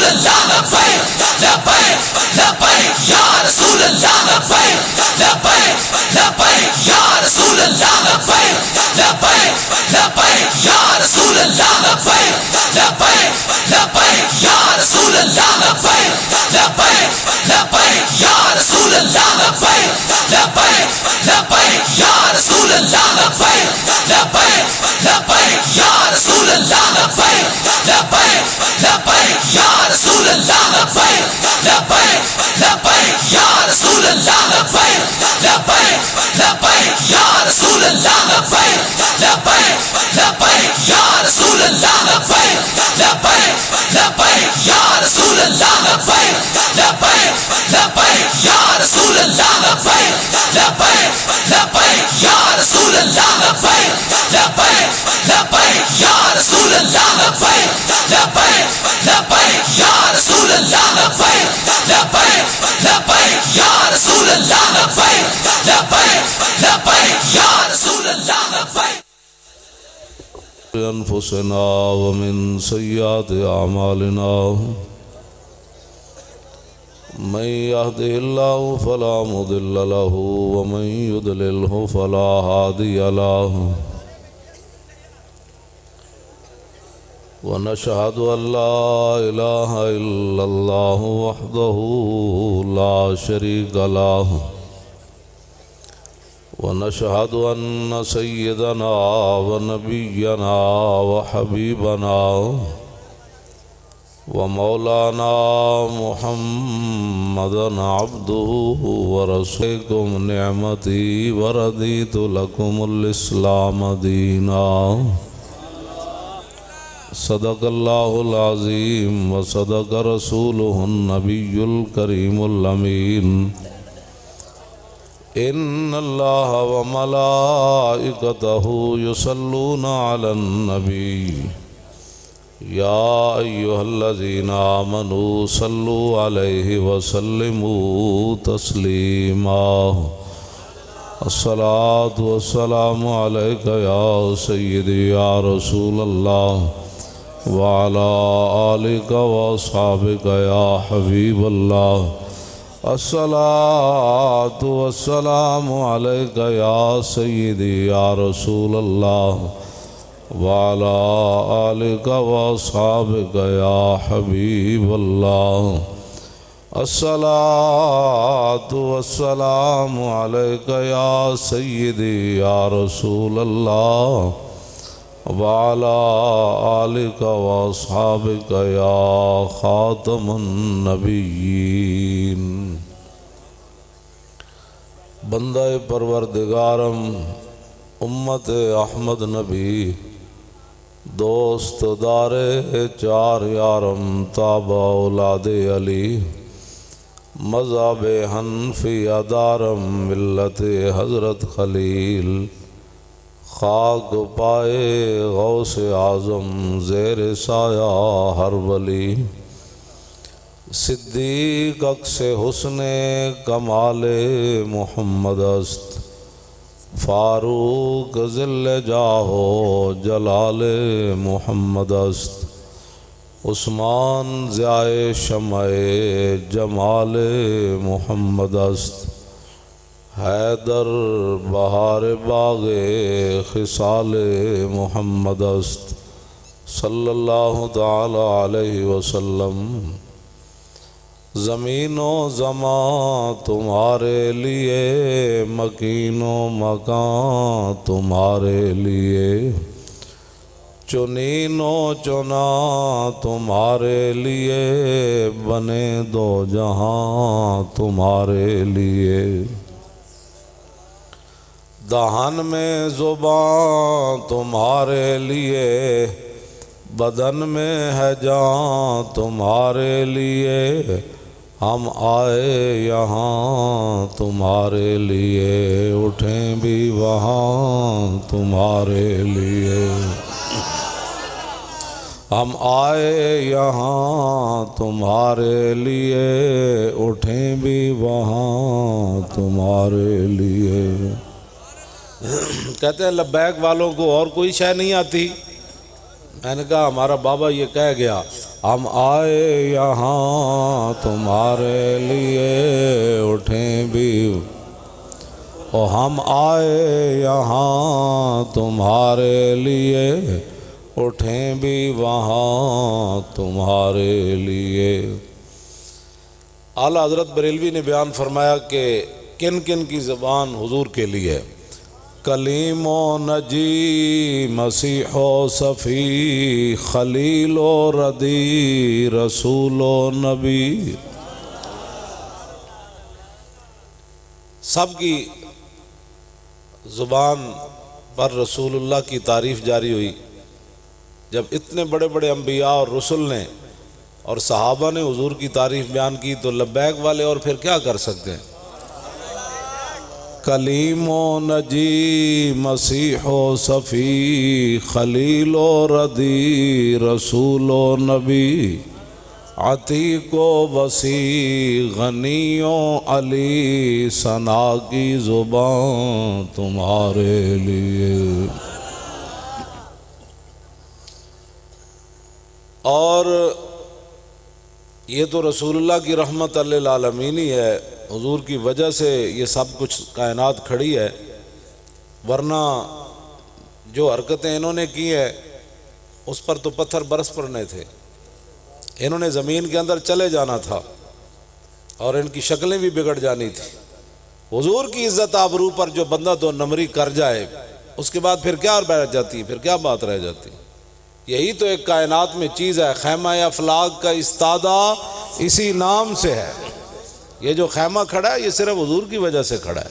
اللہ لبیک لبیک لبیک یا رسول اللہ لبیک لبیک لبیک یا رسول اللہ لبیک لبیک لبیک یا رسول اللہ لبیک لبیک لبیک یا رسول اللہ لبیک لبیک لبیک یا رسول اللہ لبیک لبیک لبیک یا رسول اللہ لبیک لبیک لبیک یا رسول اللہ لبیک لبیک لبیک یا رسول اللہ لبیک لبیک لبیک یا رسول اللہ لبیک لبیک لبیک یا رسول اللہ لبیک لبیک لبیک یا رسول اللہ لبیک لبیک لبیک یا رسول اللہ لبیک لبیک لبیک یا رسول اللہ لبیک لبیک لبیک یا رسول اللہ لبیک لبیک لبیک یا رسول اللہ لبیک لبیک لبیک یا رسول اللہ لبیک لبیک لبیک یا رسول اللہ لبیک لبیک لبیک یا رسول اللہ لبیک انفسنا ومن سیئات اعمالنا من يهده الله فلا مضل له ومن يضلله فلا هادي له ونشهد أن لا إله إلا الله وحده لا شريك له ونشهد أن سيدنا ونبينا وحبيبنا ومولانا محمدا عبده ورسولكم نعمتي ورضيت لكم الإسلام دينا صدق الله العظيم وصدق رسوله النبي الكريم الأمين إن الله وملائكته يصلون على النبي يا أيها الذين آمنوا صلوا عليه وسلموا تسليما الصلاة والسلام عليك يا سيدي يا رسول الله وعلى آلك وأصحابك يا حبيب الله الصلاة والسلام عليك يا سيدي يا رسول الله وعلى آلك وأصحابك يا حبيب الله الصلاة والسلام عليك يا سيدي يا رسول الله وعلى آلك وأصحابك يا خاتم النبيين بندہ پروردگارم امت احمد نبی دوست دار چار یارم تابع اولاد علی مذہب حنفیہ دارم ملت حضرت خلیل خاک پائے غوث اعظم زیر سایہ ہر ولی صدیق عکس حسن کمال محمد است فاروق ذل جاہو جلال محمد است عثمان ضیائے شمع جمال محمد است حیدر بہار باغ خصال محمد است صلی اللہ تعالی علیہ وسلم زمین و زمان تمہارے لیے مکین و مکان تمہارے لیے چنین و چنا تمہارے لیے بنے دو جہاں تمہارے لیے دہن میں زبان تمہارے لیے بدن میں ہے جان تمہارے لیے ہم آئے یہاں تمہارے لیے اٹھیں بھی وہاں تمہارے لیے ہم آئے یہاں تمہارے لیے اٹھیں بھی وہاں تمہارے لیے کہتے ہیں لبیک والوں کو اور کوئی شے نہیں آتی میں نے کہا ہمارا بابا یہ کہہ گیا ہم آئے یہاں تمہارے لیے اٹھیں بھی، اور ہم آئے یہاں تمہارے لیے اٹھیں بھی وہاں تمہارے لیے۔ اعلیٰ حضرت بریلوی نے بیان فرمایا کہ کن کن کی زبان حضور کے لیے، کلیم و نجی مسیح و صفی خلیل و ردی رسول و نبی، سب کی زبان پر رسول اللہ کی تعریف جاری ہوئی۔ جب اتنے بڑے بڑے انبیاء اور رسل نے اور صحابہ نے حضور کی تعریف بیان کی تو لبیک والے اور پھر کیا کر سکتے ہیں؟ کلیم و نجی مسیح و صفی خلیل و ردی رسول و نبی، عتیق و وسیع غنی و علی ثنا کی زبان تمہارے لیے۔ اور یہ تو رسول اللہ کی رحمت للعالمین ہی ہے، حضور کی وجہ سے یہ سب کچھ کائنات کھڑی ہے، ورنہ جو حرکتیں انہوں نے کی ہیں اس پر تو پتھر برس پڑنے تھے، انہوں نے زمین کے اندر چلے جانا تھا اور ان کی شکلیں بھی بگڑ جانی تھی۔ حضور کی عزت آبرو پر جو بندہ دو نمبری کر جائے اس کے بعد پھر کیا رہ جاتی، پھر کیا بات رہ جاتی؟ یہی تو ایک کائنات میں چیز ہے، خیمہ افلاک کا استادہ اسی نام سے ہے۔ یہ جو خیمہ کھڑا ہے یہ صرف حضور کی وجہ سے کھڑا ہے،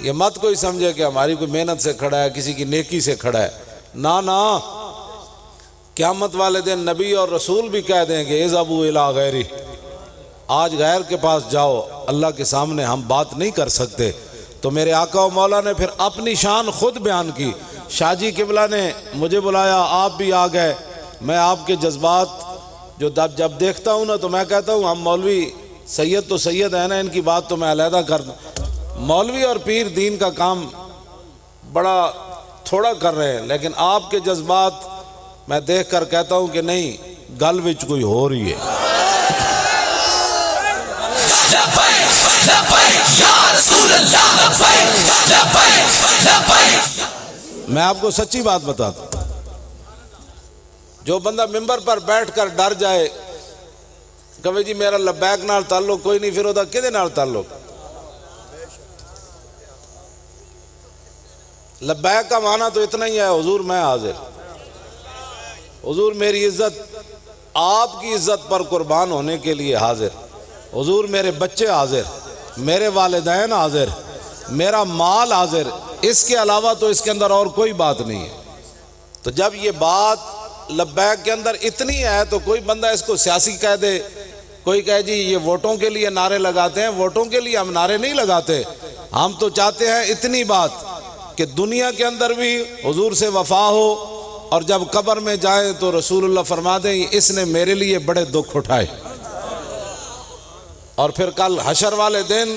یہ مت کوئی سمجھے کہ ہماری کوئی محنت سے کھڑا ہے، کسی کی نیکی سے کھڑا ہے، نا، قیامت والے دن نبی اور رسول بھی کہہ دیں گے اذهبوا الی غیری، آج غیر کے پاس جاؤ، اللہ کے سامنے ہم بات نہیں کر سکتے۔ تو میرے آقا و مولا نے پھر اپنی شان خود بیان کی۔ شاہ جی قبلہ نے مجھے بلایا، آپ بھی آ گئے، میں آپ کے جذبات جو جب دیکھتا ہوں نا تو میں کہتا ہوں ہم مولوی سید تو سید ہیں نا، ان کی بات تو میں علیحدہ کر دوں، مولوی اور پیر دین کا کام بڑا تھوڑا کر رہے ہیں، لیکن آپ کے جذبات میں دیکھ کر کہتا ہوں کہ نہیں، گل وچ کوئی ہو رہی ہے۔ میں آپ کو سچی بات بتاتا ہوں، جو بندہ ممبر پر بیٹھ کر ڈر جائے کہ جی میرا لبیک نال تعلق کوئی نہیں، پھر وہ کدے نال تعلق؟ لبیک کا معنی تو اتنا ہی ہے، حضور میں حاضر، حضور میری عزت آپ کی عزت پر قربان ہونے کے لیے حاضر، حضور میرے بچے حاضر، میرے والدین حاضر، میرا مال حاضر، اس کے علاوہ تو اس کے اندر اور کوئی بات نہیں ہے۔ تو جب یہ بات لبیک کے اندر اتنی ہے تو کوئی بندہ اس کو سیاسی کہہ دے، کوئی کہے جی یہ ووٹوں کے لیے نعرے لگاتے ہیں، ووٹوں کے لیے ہم نعرے نہیں لگاتے، ہم تو چاہتے ہیں اتنی بات کہ دنیا کے اندر بھی حضور سے وفا ہو، اور جب قبر میں جائیں تو رسول اللہ فرما دیں اس نے میرے لیے بڑے دکھ اٹھائے، اور پھر کل حشر والے دن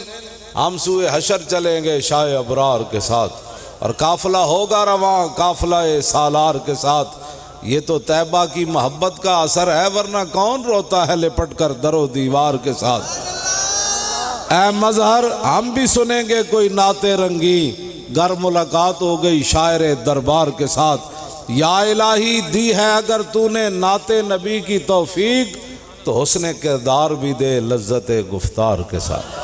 ہم سوئے حشر چلیں گے شاہ ابرار کے ساتھ، اور قافلہ ہوگا رواں قافلہ سالار کے ساتھ۔ یہ تو طیبہ کی محبت کا اثر ہے، ورنہ کون روتا ہے لپٹ کر در و دیوار کے ساتھ۔ اے مظہر ہم بھی سنیں گے کوئی نعت رنگی، گر ملاقات ہو گئی شاعر دربار کے ساتھ۔ یا الہی دی ہے اگر تو نے نعت نبی کی توفیق، تو حسن کردار بھی دے لذت گفتار کے ساتھ۔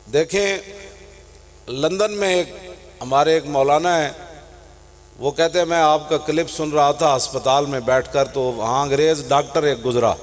دیکھیں لندن میں ایک ہمارے ایک مولانا ہیں، وہ کہتے ہیں میں آپ کا کلپ سن رہا تھا اسپتال میں بیٹھ کر، تو وہاں انگریز ڈاکٹر ایک گزرا،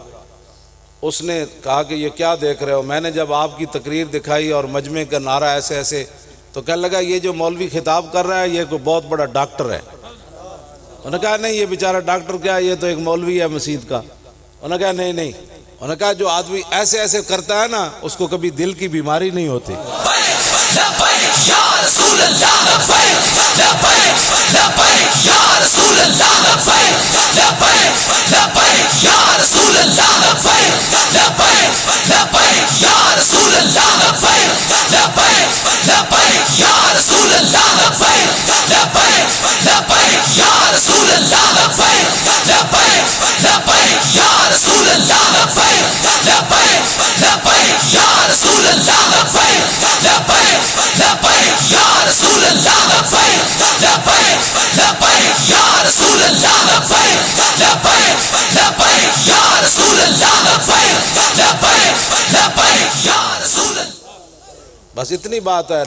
اس نے کہا کہ یہ کیا دیکھ رہے ہو؟ میں نے جب آپ کی تقریر دکھائی اور مجمع کا نعرہ ایسے ایسے، تو کہنے لگا یہ جو مولوی خطاب کر رہا ہے یہ کوئی بہت بڑا ڈاکٹر ہے۔ انہوں نے کہا نہیں، یہ بیچارہ ڈاکٹر کیا ہے، یہ تو ایک مولوی ہے مسجد کا۔ انہوں نے کہا نہیں نہیں، انہوں نے کہا جو آدمی ایسے ایسے کرتا ہے نا اس کو کبھی دل کی بیماری نہیں ہوتی۔ لبیک یا رسول اللہ، لبیک لبیک لبیک یا رسول اللہ، لبیک لبیک لبیک یا رسول اللہ، لبیک لبیک لبیک یا رسول اللہ، لبیک لبیک لبیک یا رسول اللہ، لبیک لبیک لبیک یا رسول اللہ، لبیک لبیک لبیک یا رسول اللہ، لبیک لبیک لبیک یا رسول اللہ، لبیک لبیک لبیک یا رسول اللہ، لبیک لبیک لبیک یا رسول اللہ، لبیک لبیک لبیک یا رسول اللہ، لبیک لبیک لبیک یا رسول اللہ۔ بس اتنی بات ہے۔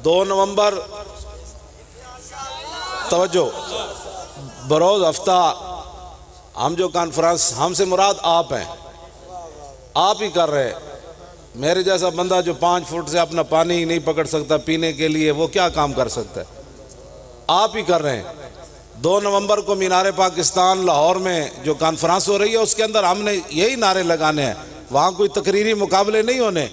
2 نومبر توجہ، بروز ہفتہ ہم جو کانفرنس، ہم سے مراد آپ ہیں، آپ ہی کر رہے ہیں۔ میرے جیسا بندہ جو 5 فٹ سے اپنا پانی ہی نہیں پکڑ سکتا پینے کے لیے، وہ کیا کام کر سکتا ہے؟ آپ ہی کر رہے ہیں۔ 2 نومبر کو مینار پاکستان لاہور میں جو کانفرنس ہو رہی ہے اس کے اندر ہم نے یہی نعرے لگانے ہیں، وہاں کوئی تقریری مقابلے نہیں ہونے،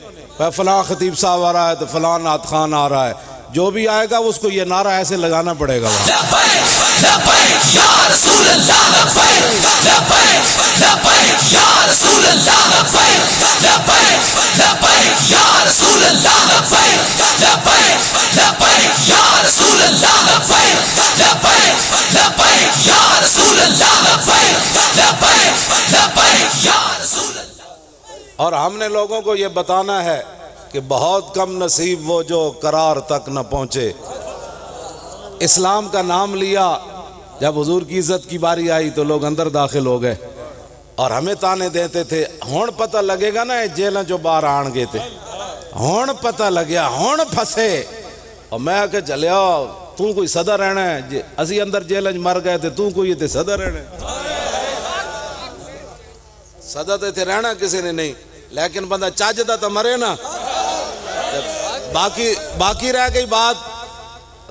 فلاں خطیب صاحب آ رہا ہے تو فلاں نعت خان آ رہا ہے، جو بھی آئے گا اس کو یہ نعرہ ایسے لگانا پڑے گا۔ لبیک لبیک یا رسول اللہ، لبیک لبیک لبیک یا رسول اللہ، لبیک لبیک لبیک یا رسول اللہ، لبیک لبیک لبیک یا رسول اللہ، لبیک لبیک لبیک یا رسول اللہ، لبیک لبیک لبیک یا رسول اللہ۔ اور ہم نے لوگوں کو یہ بتانا ہے کہ بہت کم نصیب وہ جو قرار تک نہ پہنچے۔ اسلام کا نام لیا، جب حضور کی عزت کی باری آئی تو لوگ اندر داخل ہو گئے اور ہمیں تانے دیتے تھے، ہون پتہ لگے گا نا جیلیں جو باہر آن گئے تھے، ہون پتہ لگیا، ہون پھسے۔ اور میں کہ چلیا تو کوئی صدر رہنا ہے جی، اسی اندر جیلیں مر گئے تھے، تو کوئی تے صدر رہنا ہے؟ صدر تے رہنا کسی نے نہیں، لیکن بندہ چاجدہ تو مرے نا۔ باقی رہ گئی بات،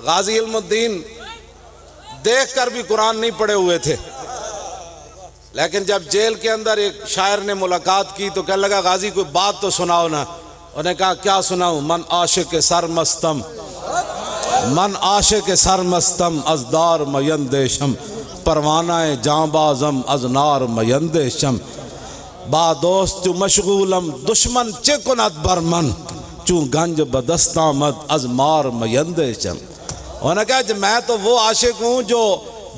غازی علم الدین دیکھ کر بھی قرآن نہیں پڑھے ہوئے تھے، لیکن جب جیل کے اندر ایک شاعر نے ملاقات کی تو کہنے لگا غازی کوئی بات تو سناؤ نا۔ انہوں نے کہا کیا سناؤں؟ من عاشق سرمستم، من عاشق سرمستم از دار میندیشم، پروانہ جاں بازم از نار میندیشم، با دوست چو مشغولم دشمن چے کند برمن، چون گنج بدست آمد از مار میندیشم۔ انہوں نے کہا میں تو وہ عاشق ہوں جو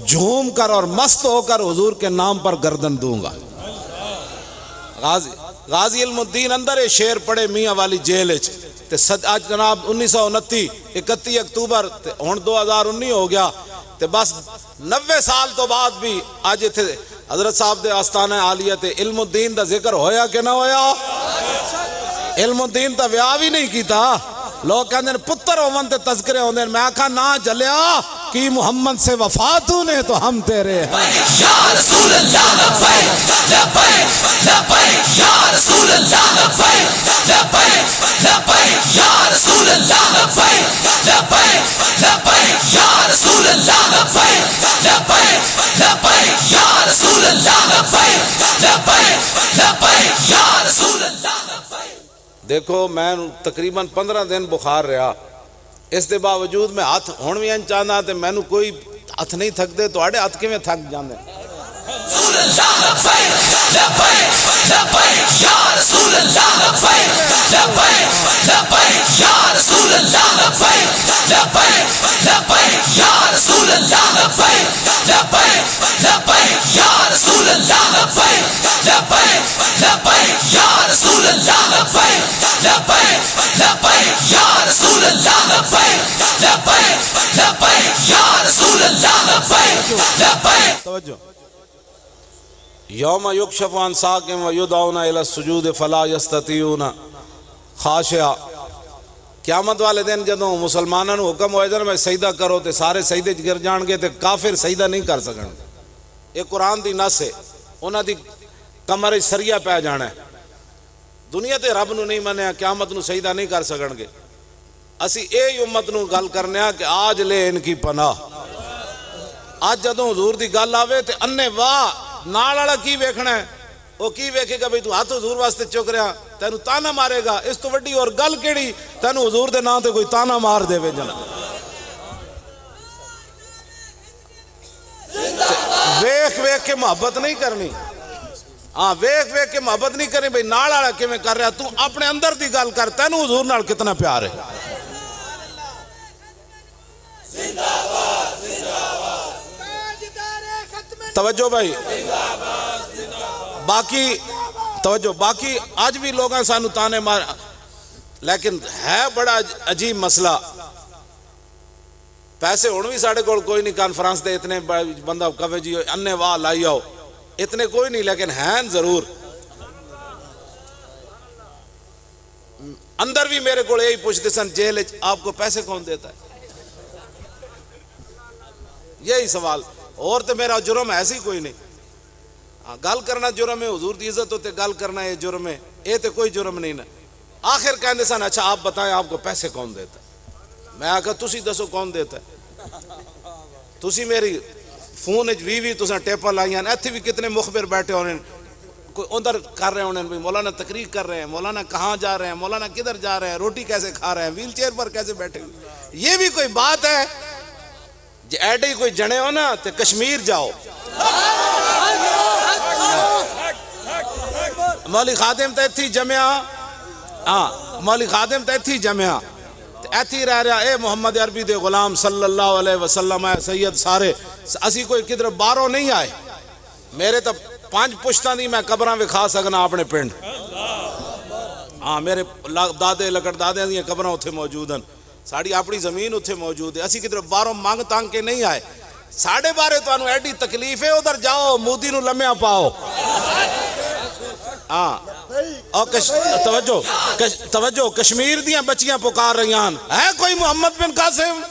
جھوم کر اور مست ہو کر حضور کے نام پر گردن دوں گا۔ غازی علم الدین اندر یہ شعر پڑے میاں والی جیل تے آج جناب 1929 31 اکتوبر ہن 2019 ہو گیا تے بس 90 سال تو بعد بھی آج تھے حضرت صاحب دے آستانہ عالیہ تے علم الدین دا ذکر ہویا کہ نہ ہویا؟ علم الدین تا ویاہ بھی نہیں کیتا، لوگ کہندے پتر ہوون تے تذکرے ہوندے، میں آکھا نہ جلیا کی محمد سے وفاتوں نے تو ہم تیرے ہیں۔ یا رسول اللہ، لبیک لبیک لبیک یا رسول اللہ، لبیک لبیک لبیک یا رسول اللہ، لبیک لبیک لبیک یا رسول اللہ، لبیک لبیک لبیک یا رسول اللہ، لبیک لبیک لبیک یا رسول اللہ۔ دیکھو میں تقریباً 15 دن بخار رہا، اس دے باوجود میں ہاتھ ہون بھی ان چاہنا تے میں نو کوئی ہاتھ نہیں تھک دے، تو آڑے ہاتھ کے میں تھک جاندے۔ رسول اللہ، لبیک لبیک لبیک یا رسول اللہ، لبیک لبیک لبیک یا رسول اللہ، لبیک لبیک لبیک یا رسول اللہ، لبیک لبیک لبیک یا رسول اللہ، لبیک لبیک لبیک یا رسول اللہ، لبیک لبیک لبیک یا رسول اللہ، لبیک لبیک لبیک یا رسول اللہ، لبیک لبیک۔ توجہ، یوم یکشف عن ساق و یدعون الی السجود فلا یستطیعون خاشعہ، قیامت والے دن جدوں مسلمانوں نوں حکم ہوئے جن میں سجدہ کرو تے سارے سجدے گر جان گے تے کافر سجدہ نہیں کر سکن گے. یہ قرآن دی نص ہے. انہاں دی کمر سریا پہ جانا ہے. دنیا تے رب نو نہیں منیا قیامت نو سجدہ نہیں کر سکن گے. اسی اے امت نو گل کرنے کہ آج لے ان کی پناہ. آج جدوں حضور دی گل آوے تے انے واہ نال والا کی ویکھنا ہے؟ وہ کی ویکھے گا بھئی تو ہاتھ حضور واسطے چک رہا تینوں تانا مارے گا. اس تو وڈی اور گل کیڑی تینوں حضور دے نام تے کوئی تانا مار دے وے جناب. ویکھ ویکھ کے محبت نہیں کرنی. ہاں ویکھ ویکھ کے محبت نہیں کرنی بھئی نال والا کیویں کر رہا. تو اپنے اندر دی گل کر تینوں حضور نال کتنا پیار ہے. توجہ بھائی باقی توجہ باقی آج بھی لوگ ہیں سانو تانے مار. لیکن ہے بڑا عجیب مسئلہ. پیسے ہون بھی ساڑھے کوئی نہیں کانفرنس دے اتنے بندہ کہے جی انے واہ لائی آؤ اتنے کوئی نہیں. لیکن ہیں ضرور اندر بھی میرے کو یہی پوچھتے سن جیل آپ کو پیسے کون دیتا ہے. یہی سوال. اور تو میرا جرم ایسی کوئی نہیں. گل کرنا جرم ہے. حضور دی عزت ہوتے گل کرنا یہ جرم ہے. یہ تو کوئی جرم نہیں نا. آخر کہندے سن اچھا آپ بتائیں آپ کو پیسے کون دیتا ہے. میں آکھا تسی دسو کون دیتا ہے. تسی میری فون وی تساں ٹیپاں لائیاں ایتھے بھی کتنے مخبر بیٹھے ہونے کوئی ادھر کر رہے ہونے مولانا تقریر کر رہے ہیں مولانا کہاں جا رہے ہیں مولانا کدھر جا رہے ہیں روٹی کیسے کھا رہے ہیں ویل چیئر پر کیسے بیٹھے ہوئے. یہ بھی کوئی بات ہے. ایڈے ہی کوئی جنے ہو نا تو کشمیر جاؤ. مولی خادم تے تھی جمعہ. ہاں مولی خادم تے تھی جمعہ ایتھی رہ رہا اے محمد عربی دے غلام صلی اللہ علیہ وسلم اے سید سارے اسی کوئی کدھر باہروں نہیں آئے. میرے تو 5 پشتاں دی میں قبراں وکھا سکنا اپنے پنڈ. ہاں میرے دادے لکڑ دادے دی قبراں اتھے موجود ہیں. ساڑی اپنی زمین اتھے موجود ہے. اسی کدھر باہروں مانگ تانگ کے نہیں آئے. ساڑھے بارے تو انہوں ایڈی تکلیف ہے ادھر جاؤ مودی نو لمحہ پاؤ. ہاں اور توجہ کشمیر دیاں بچیاں پکار رہی ہیں ہے کوئی محمد بن قاسم.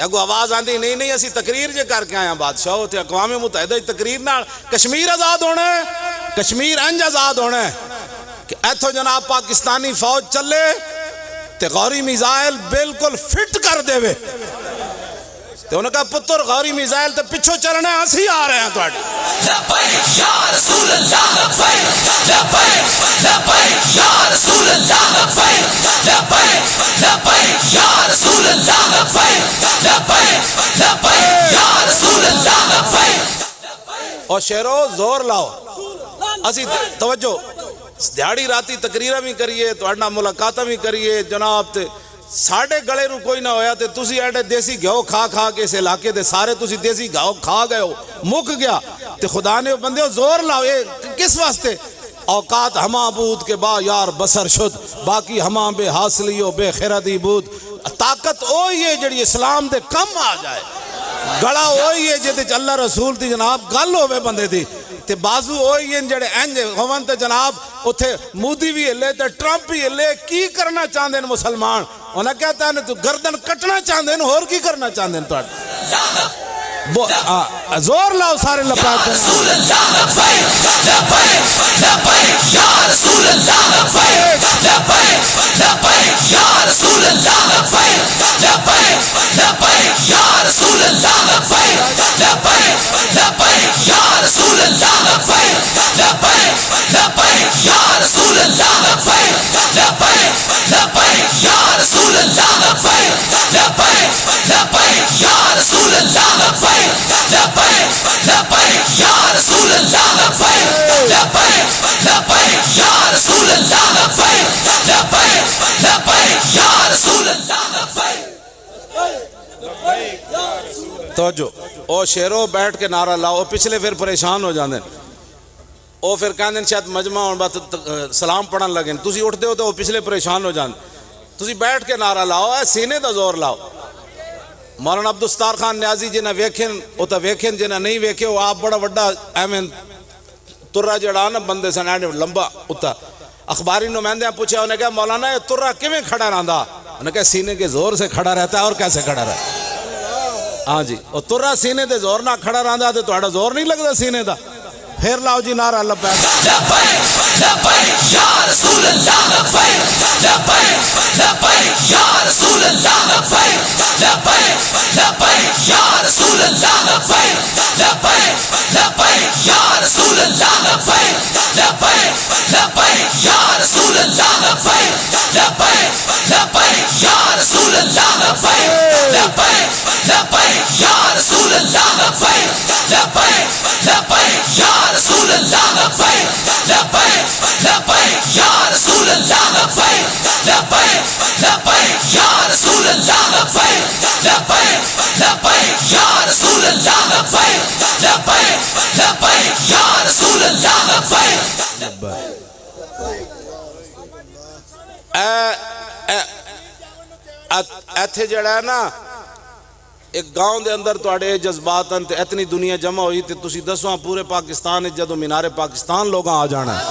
اگو آواز آندی نہیں اسی تقریر جے کر کے آیا بادشاہ ہوتے اقوام متحدہ تقریر نہ کشمیر آزاد ہونا ہے. کشمیر انج آزاد ہونا ہے کہ ایتھو جناب پاکستانی فوج چلے تے غوری میزائل بالکل فٹ کر دے وے. تو انہوں نے کہا پتر غوری میزائل تے پچھو چلنے ہنسی آ رہے ہیں تواڈی. لبیک یا رسول اللہ لبیک لبیک لبیک یا رسول اللہ لبیک لبیک لبیک یا رسول اللہ لبیک لبیک لبیک یا رسول اللہ لبیک. اور شہرو زور لاؤ. اسی توجہ دیہڑی راتی تقریرہ بھی کریے تواڈے نال ملاقاتاں بھی کریے جناب تے ساڑھے گلے نو کوئی نہ ہویا تے تسی ایڈے دیسی گھیو کھا کھا کے اس علاقے دے سارے تسی دیسی گھیو کھا گئے ہو مک گیا تے خدا نے بندے ہو زور لاؤ. یہ کس واسطے اوقات ہما بود کے با یار بسر شد باقی ہما بے حاصلیو بے خیردی بود. طاقت اوہی ہے جڑی اسلام دے کم آ جائے. گڑا اوہی ہے جدے اللہ رسول دی جناب گل ہوئے بندے دی تے بازو ہوئی ہیں جڑے انج ہوون تے جناب اتھے مودی بھی ہلے تے ٹرمپ بھی ہلے. کی کرنا چاہندے ہیں مسلمان؟ انہاں کہتا ہے تو گردن کٹنا چاہندے ہیں اور کی کرنا چاہندے ہیں تواڈے. زور لاؤ سارے لپاٹ رسول اللہ لبیک لبیک لبیک یا رسول اللہ لبیک لبیک لبیک یا رسول اللہ لبیک لبیک لبیک یا رسول اللہ لبیک لبیک لبیک یا رسول اللہ لبیک لبیک لبیک یا رسول اللہ لبیک لبیک لبیک یا رسول اللہ لبیک لبیک لبیک یا رسول اللہ لبیک لبیک لبیک یا رسول اللہ لبیک لبیک لبیک یا رسول اللہ لبیک لبیک لبیک یا رسول اللہ لبیک. توجہ او شیرو بیٹھ کے نعرہ لاؤ. پچھلے پھر پریشان ہو جاندے او پھر کہندے شاید مجمع ہون بات سلام پڑھن لگے تسی اٹھتے ہو تو وہ پچھلے پریشان ہو جاندے. تسی بیٹھ کے نعرہ لاؤ سینے دا زور لاؤ. مولانا عبدالستار خان نیازی جنہیں ویکھن وہ تو ویکھن جنہیں نہیں ویکھے وہ آپ بڑا وڈا ایمن ترہ جڑا نا بندے سن ایڈے لمبا اتا اخباری نمائندے پوچھا، انہیں کہا مولانا یہ ترا کیویں کھڑا رہندا؟ انہیں کہا سینے کے زور سے کھڑا رہتا ہے. اور کیسے کھڑا رہتا ہے؟ ہاں جی، اور ترا سینے دے زور نہ کھڑا رہندا تے تہاڈا زور نہیں لگدا سینے دا. پھر لاؤ جی نعرہ لبیک لبیک لبیک یا رسول اللہ لبیک لبیک لبیک یا رسول اللہ لبیک لبیک لبیک یا رسول اللہ لبیک لبیک لبیک یا رسول اللہ لبیک لبیک لبیک یا رسول اللہ لبیک لبیک لبیک یا رسول اللہ لبیک لبیک لبیک یا رسول اللہ لبیک لبیک لبیک یا رسول اللہ لبیک لبیک لبیک یا رسول اللہ لبیک لبیک لبیک یا رسول اللہ لبیک لبیک لبیک یا رسول اللہ لبیک لبیک لبیک یا رسول اللہ لبیک. ایتھے جڑا ہے نا ایک گاؤں دے اندر تواڈے جذبات تے اتنی دنیا جمع ہوئی تے تسی دسواں پورے پاکستان جدو مینار پاکستان لوگاں آ جانا ہے.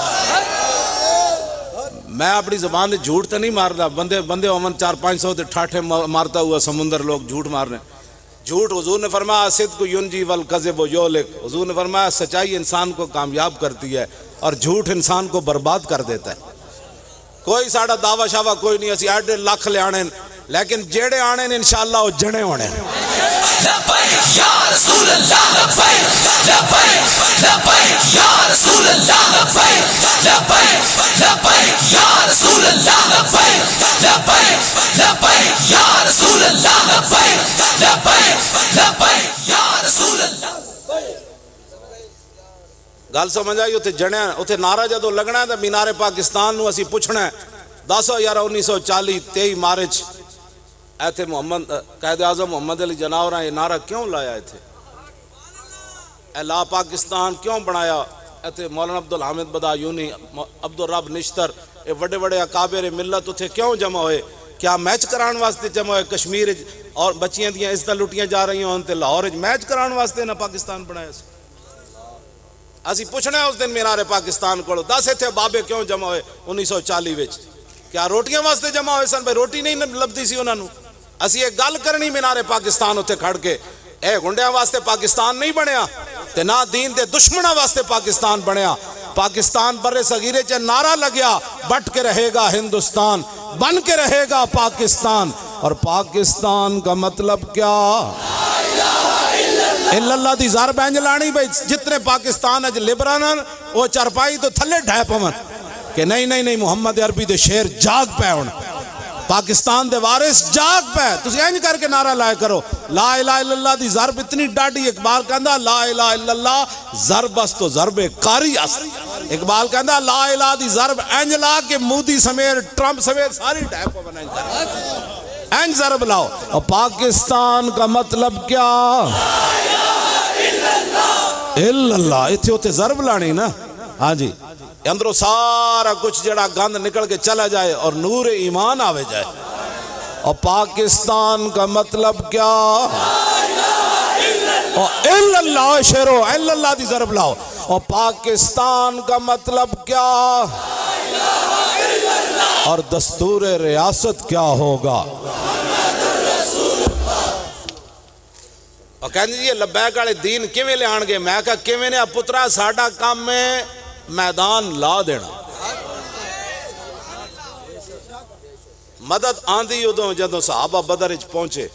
میں اپنی زبان دے جھوٹ تے نہیں ماردا. بندے امن 400-500 تے ٹھاٹھے مارتا ہوا سمندر لوگ جھوٹ مارنے. جھوٹ حضور نے فرمایا صدق ینجی والکذب یہلک. حضور نے فرمایا سچائی انسان کو کامیاب کرتی ہے اور جھوٹ انسان کو برباد کر دیتا ہے. کوئی ساڑا دعویٰ شاوہ کوئی نہیں، اسی 8 لاکھ لے آنے لیکن جیڑے آنے انشاءاللہ وہ جنے ہونے. لبیک یا رسول اللہ لبیک لبیک لبیک یا رسول اللہ لبیک لبیک لبیک یا رسول اللہ لبیک لبیک لبیک یا رسول اللہ لبیک لبیک لبیک یا رسول اللہ. گل سمجھ آئی؟ اتنے جنے اتنے نعرہ جدو لگنا ہے تو مینار پاکستان نو اسی پوچھنا ہے 10/11/1940 مارچ ایتھے محمد قائد اعظم محمد علی جناح نے یہ نعرہ کیوں لایا؟ اے لا پاکستان کیوں بنایا؟ ایتھے مولانا عبدالحامد بدایونی، عبدالرب نشتر، یہ بڑے بڑے اکابر ملت اتھے کیوں جمع ہوئے؟ کیا میچ کران واسطے جمع ہوئے؟ کشمیر اور بچیاں دیاں عزتاں لٹیاں جا رہی ہوں تے لاہور میچ کران واسطے نہ پاکستان بنایا سی. اسی پوچھنا ہے اس دن مینار پاکستان کو 10 ایتھے بابے کیوں جمع ہوئے 1940 وچ؟ کیا روٹیاں واسطے جمع ہوئے سن؟ بھائی روٹی نہیں لبدی سی انہاں نو. اسی ایک گل کرنی مینار پاکستان اتنے کھڑ کے، اے گنڈیاں واسطے پاکستان نہیں بنیا تے نہ دین دے دشمنوں واسطے پاکستان بنیا. پاکستان بر صغیرے چ نعرہ لگیا بٹ کے رہے گا ہندوستان، بن کے رہے گا پاکستان. اور پاکستان کا مطلب کیا؟ الا اللہ دی زار بینج لانی. بھائی جتنے پاکستان اج لبرانن وہ چرپائی تو تھلے ڈھے پون کہ نہیں محمد عربی دے شیر جاگ پے ہون، پاکستان دے وارث جاگ پے. تسی انج کر کے نعرہ لائے کرو لا الہ الا اللہ دی ضرب اتنی ڈاڈی. اقبال کہندا لا الہ الا اللہ ضرب اس تو ضرب قاری اس. اقبال کہندا لا الہ دی ضرب انج لا کہ مودی سمیت ٹرمپ سمیت ساری ڈھے پون انج ضرب لاؤ. اور پاکستان کا مطلب کیا؟ الا اللہ. اتھے ہوتے ضرب لانی نا. ہاں جی، اندروں سارا کچھ جڑا گند نکل کے چلا جائے اور نور ایمان آوے جائے. اور پاکستان کا مطلب کیا؟ الا اللہ. شیرو الا اللہ دی ضرب لاؤ. اور پاکستان کا مطلب کیا؟ اور دستور ریاست کیا ہوگا؟ اور کہنے جی لبیک والے دین کیویں لے آن گے؟ میں کہا کیویں نے پترا ساڈا کام ہے میدان لا دینا. مدد آندھی ادوں جدوں صحابہ بدر وچ پہنچے.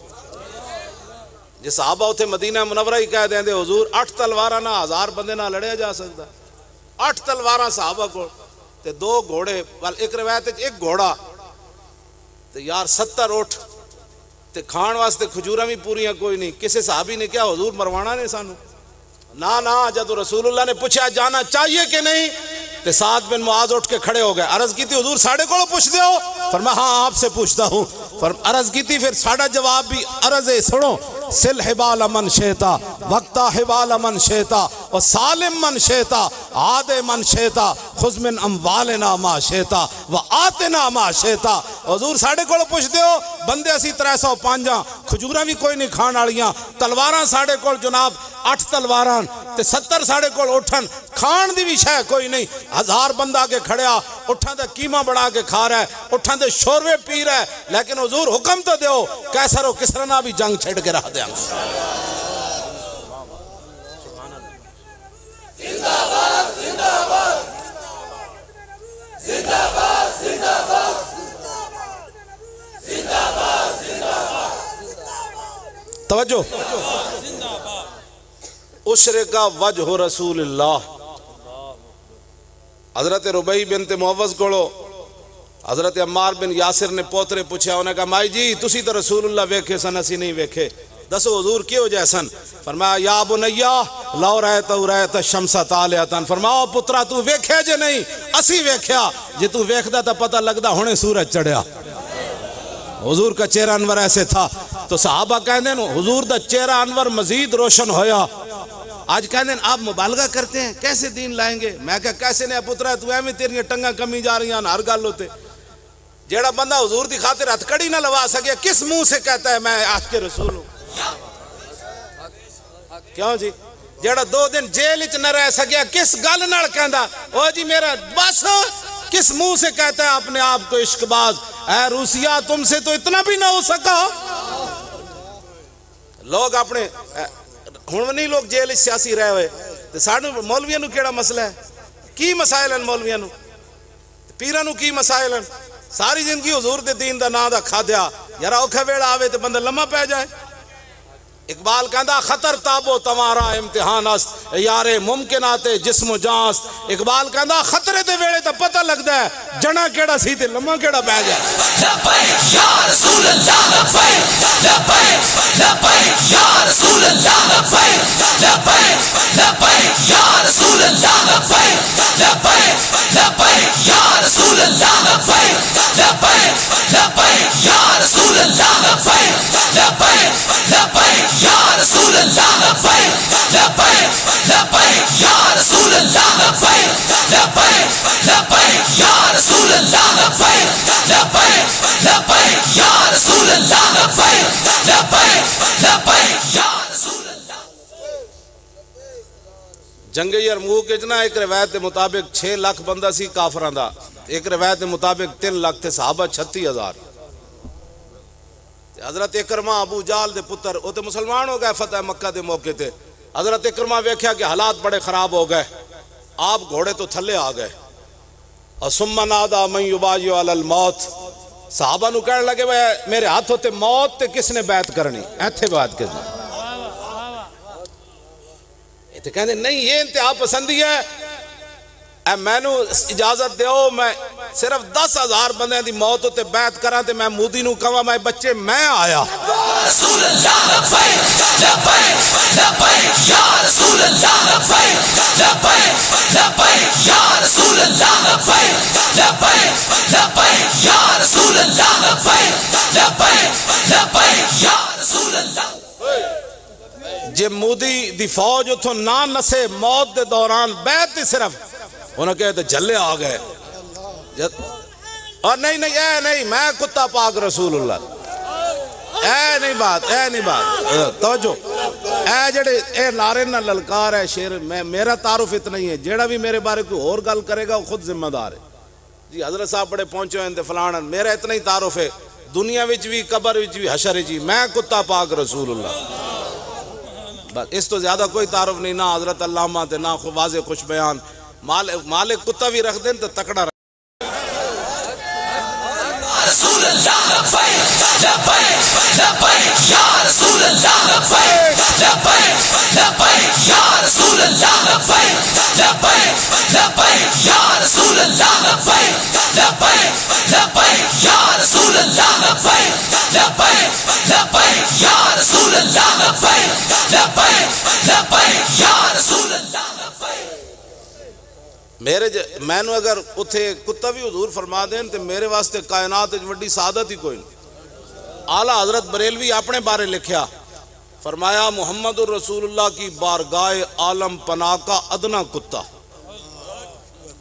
جی صحابہ اتنے مدینہ منورہ ہی کہہ دیں حضور 8 تلواراں نہ 1000 بندے نہ لڑیا جا سکتا. 8 تلواراں صحابہ کو تے 2 گھوڑے. ایک روایت ایک گھوڑا تے یار 70 اٹھ تے کھان واسطے کھجوراں بھی پوریاں کوئی نہیں. کسی صحابی نے کیا حضور مروانا نے سانو؟ نہ جدو رسول اللہ نے پوچھا جانا چاہیے کہ نہیں تے سعد بن معاذ اٹھ کے کھڑے ہو گئے. عرض کی تھی حضور ساڑھے کو پوچھ دے ہو؟ فرمایا ہاں آپ سے پوچھتا ہوں. عرض کی تھی پھر ساڑھا جواب بھی عرض ہے سنو. سل حبال من شیتا وقتا حبال من شیتا و سالم من شیتا عاد من شیتا خذ من اموالنا ما شئتا وآتنا ما شئتا. حضور ساڈے کول پوچھدے ہو بندے اسی 305 ہاں, کھجوراں بھی کوئی نہیں کھان والیاں, تلواراں ساڈے کول جناب 8 تلواراں تے 70 ساڈے کول اٹھن, کھان دی بھی شے کوئی نہیں. 1000 بندہ کے کھڑیا اٹھاں تے قیمہ بنا کے کھا رہا ہے, اٹھاں تے شوربے پی رہا ہے, لیکن حضور حکم تو دیو کیسر و کسرا نہ بھی جنگ چھڑ کے رکھ دیاں. توجہ, اشرکا وجہ رسول اللہ. حضرت ربیع بنت معوذ کولو حضرت عمار بن یاسر نے پوترے پوچھا, انہیں کہا مائی جی تسی تو رسول اللہ ویکھے سن, اسی نہیں ویکھے, دسو حضور کیوں جیسن؟ فرمایا یا بنیا لو رأیت الشمس طالعۃ. فرمایا پترا تو ویکھیا جے نہیں, اسی ویکھیا, جے تو ویکھدا تا پتہ لگدا ہونے سورج چڑھیا. حضور کا چہرہ انور ایسے تھا. تو صحابہ کہندے ہیں حضور دا چہرہ انور مزید روشن ہویا. آج کہندے ہیں آپ مبالغہ کرتے ہیں, کیسے دین لائیں گے؟ میں کہا کیسے نہیں پترا, تو ایویں تیریاں ٹنگاں کمی جا رہی ہیں ہر گل ہوتے. جیڑا بندہ حضور دی خاطر ہتھ کڑی نہ لوا سکے کس منہ سے کہتا ہے میں عاشق رسول ہوں؟ کیوں جی؟ جیڑا 2 دن جیل وچ نہ رہ سکیا کس گل نال کہندا او جی میرا بس, کس منہ سے کہتا ہے اپنے آپ کو عشق باز؟ اے روسیا تم سے تو اتنا بھی نہ ہو سکا. لوگ اپنے ہن نہیں لوگ جیل وچ سیاسی رہے ہوئے تے سانو مولویاں نو کیڑا مسئلہ ہے؟ کی مسائل ہیں مولویاں نو, پیراں نو کی مسائل ہیں؟ ساری زندگی حضور دے دین دا نام دا کھادیا, یار اوکھا ویڑا آوے تے بندہ لمحہ پہ جائے. اقبال کہندا خطر تابو تمہارا امتحان است, یار ممکنات جسم و جان است. اقبال کہندا خطرے دے ویڑے تے پتہ لگدا ہے جنا کیڑا سی تے لمحہ کیڑا پہ جائے. لبیک یا رسول اللہ لبیک, لبیک لبیک یا رسول اللہ لبیک, لبیک لبیک یا رسول اللہ لبیک, لبیک لبیک یا رسول اللہ لبیک, لبیک لبیک یا رسول اللہ لبیک, لبیک لبیک یا رسول اللہ لبیک, لبیک لبیک یا رسول اللہ لبیک, لبیک لبیک یا رسول اللہ لبیک, لبیک لبیک یا رسول اللہ لبیک, لبیک لبیک یا رسول اللہ. جنگ یرموک اجنا ایک روایت دے مطابق 6 لاکھ بندہ سی کافران دا, ایک روایت دے مطابق 3 لاکھ تھے, صحابہ 36,000. حضرت اکرمہ ابو جال دے پتر وہ تو مسلمان ہو گئے فتح مکہ دے موقع تے. حضرت اکرمہ ویکھیا کہ حالات بڑے خراب ہو گئے, آپ گھوڑے تو تھلے آ گئے. اور ثم نادا من یبایع علی الموت, صحابہ نو کہنے لگے میرے ہاتھ ہوتے موت تے کس نے بیعت کرنی, ایتھے بیعت کرنی. تے کہنے نہیں یہ انتہا پسندی ہے, اے میں نو اجازت دیو میں صرف 10,000 بندے دی موت ہوتے بیعت کراں تے میں مودی نو کہاں میں بچے میں آیا. رسول اللہ لبیک, لبیک لبیک یا رسول اللہ لبیک, لبیک لبیک یا رسول اللہ لبیک, لبیک لبیک یا رسول اللہ لبیک, لبیک لبیک یا رسول اللہ. جے مودی دی فوج اتھوں نہ نسے موت دے دوران بیعت دی صرف انہوں کہتے جھلے آ گئے. اور نہیں نہیں اے نہیں میں کتا پاک رسول اللہ, اے نہیں بات, اے نہیں بات, توجہ اے جڑے اے نعرے نہ للکار ہے شیر, میرا تعارف اتنا ہی ہے, جیڑا بھی میرے بارے کوئی اور گل کرے گا وہ خود ذمہ دار ہے. جی حضرت صاحب بڑے پہنچے ہیں فلانا, میرا اتنا ہی تعارف ہے دنیا وچ بھی قبر وچ بھی حشر وچ بھی, میں کتا پاک رسول اللہ. بس اس تو زیادہ کوئی تعارف نہیں, نہ حضرت علامہ تے نہ واضح خوش بیان. مالک کتا بھی رکھ دیں تو تکڑا رکھ. رسول اللہ لبیک, لبیک لبیک یا رسول اللہ لبیک, لبیک لبیک یا رسول اللہ لبیک, لبیک لبیک یا رسول اللہ لبیک, لبیک لبیک یا رسول اللہ لبیک, لبیک لبیک یا رسول اللہ لبیک, لبیک لبیک یا رسول اللہ لبیک. میں نو اگر اتھے کتا بھی حضور فرما دیں تو میرے واسطے کائنات وڈی سعادت ہی کوئی نہیں. اعلیٰ حضرت بریلوی اپنے بارے لکھیا, فرمایا محمد الرسول اللہ کی بارگاہ عالم پناہ کا ادنا کتا.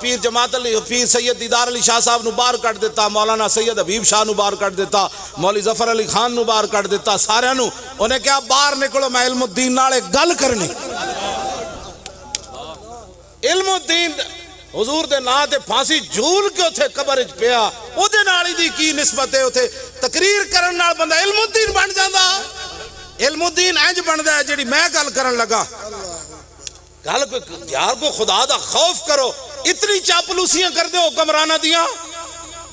پیر جماعت علی پیر سید دیدار علی شاہ صاحب نو باہر کٹ دیتا, مولانا سید حبیب شاہ نو باہر کٹ دیتا, مولوی ظفر علی خان نو باہر کٹ دیتا, سارے نو انہیں کہا باہر نکلو میں علم الدین نال ایک گل کرنی. علم الدین حضور دے نا تے پھانسی جھول کے اتھے قبر وچ پیا, او دے نالی دی کی نسبت ہے؟ اتھے تقریر کرن نال بندہ علم الدین بن جاندا. علم الدین انج بندا ہے جڑی میں گل کرن لگا. گل یار کو خدا دا خوف کرو, اتنی چاپلوسیاں کر دے حکمرانہ دیاں.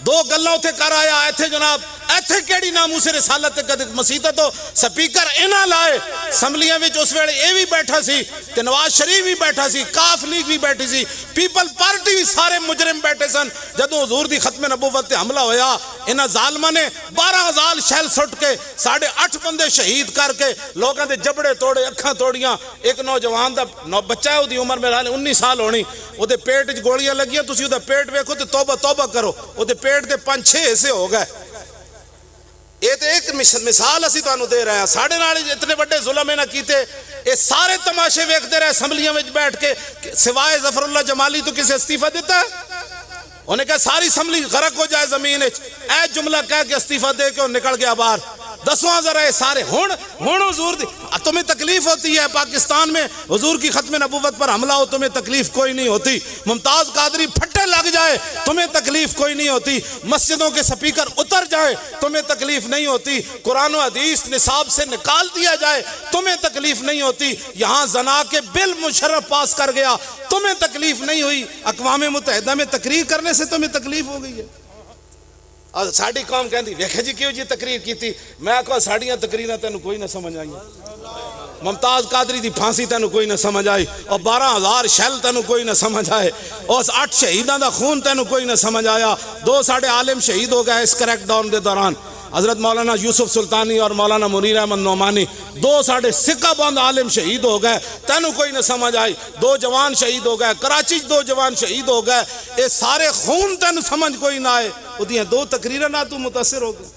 دو گلاں اتھے کر آیا ایتھے جناب, ایتھے کیڑی ناموس رسالت تے کدے مسیطہ تو سپیکر انہاں لائے اسمبلیاں وچ اس ویلے اے وی بیٹھا سی تے نواز شریف بھی بیٹھا سی, کاف لیگ بھی بیٹھی سی, پیپل پارٹی بھی, سارے مجرم بیٹھے سن. جدوں حضور دی ختم نبوت تے حملہ ہویا انہاں ظالماں نے 12,000 شیل سٹ کے 8.5 بندے شہید کر کے لوگاں دے جبڑے توڑے, اکھاں توڑیاں. ایک نوجوان دا بچہ ہے, اودی عمر میرے 19 سال ہونی, او دے پیٹ وچ گولیاں لگیاں, تسی او دا پیٹ ویکھو تے توبہ توبہ کرو, او دے پیٹ دے 5-6 حصے ہو گئے. یہ تو ایک مثال اسی تو دے رہے ہیں. ساڑھے نال اتنے بڑے ظلم نہ کیتے, یہ سارے تماشے ویکھتے رہے اسمبلیاں میں بیٹھ کے, سوائے ظفر اللہ جمالی تو کسے استعفیٰ دیتا ہے؟ انہیں کہا ساری اسمبلی غرق ہو جائے زمین وچ, اے جملہ کہہ کے استعفیٰ دے کے نکل گیا باہر. دسواں ذرا یہ سارے ہون حضور دی تمہیں تکلیف ہوتی ہے پاکستان میں حضور کی ختم نبوت پر حملہ ہو, تمہیں تکلیف کوئی نہیں ہوتی. ممتاز قادری پھٹے لگ جائے تمہیں تکلیف کوئی نہیں ہوتی. مسجدوں کے سپیکر اتر جائے تمہیں تکلیف نہیں ہوتی. قرآن و حدیث نصاب سے نکال دیا جائے تمہیں تکلیف نہیں ہوتی. یہاں زنا کے بل مشرف پاس کر گیا تمہیں تکلیف نہیں ہوئی. اقوام متحدہ میں تقریر کرنے سے تمہیں تکلیف ہو گئی ہے. اور ساڑی قوم کہندی ویکھے جی کیوں جی تقریر کی تھی. میں کہا ساڑیاں تقریراں تینوں کوئی نہ سمجھ آئی. ممتاز قادری دی پھانسی تینوں کوئی نہ سمجھ آئی, اور 12,000 شیل تینوں کوئی نہ سمجھ آئے, اور 8 شہیداں دا خون تینوں کوئی نہ سمجھ آیا. 2 ساڑھے عالم شہید ہو گئے اس کریک ڈاؤن دے دوران, حضرت مولانا یوسف سلطانی اور مولانا منیر احمد نعمانی. 2 ساڑھے سکہ بند عالم شہید ہو گئے, تینوں کوئی نہ سمجھ آئی. 2 جوان شہید ہو گئے, کراچی 2 جوان شہید ہو گئے, اے سارے خون تینوں سمجھ کوئی نہ آئے. ادیاں 2 تقریراں نہ تو متاثر ہو گئے.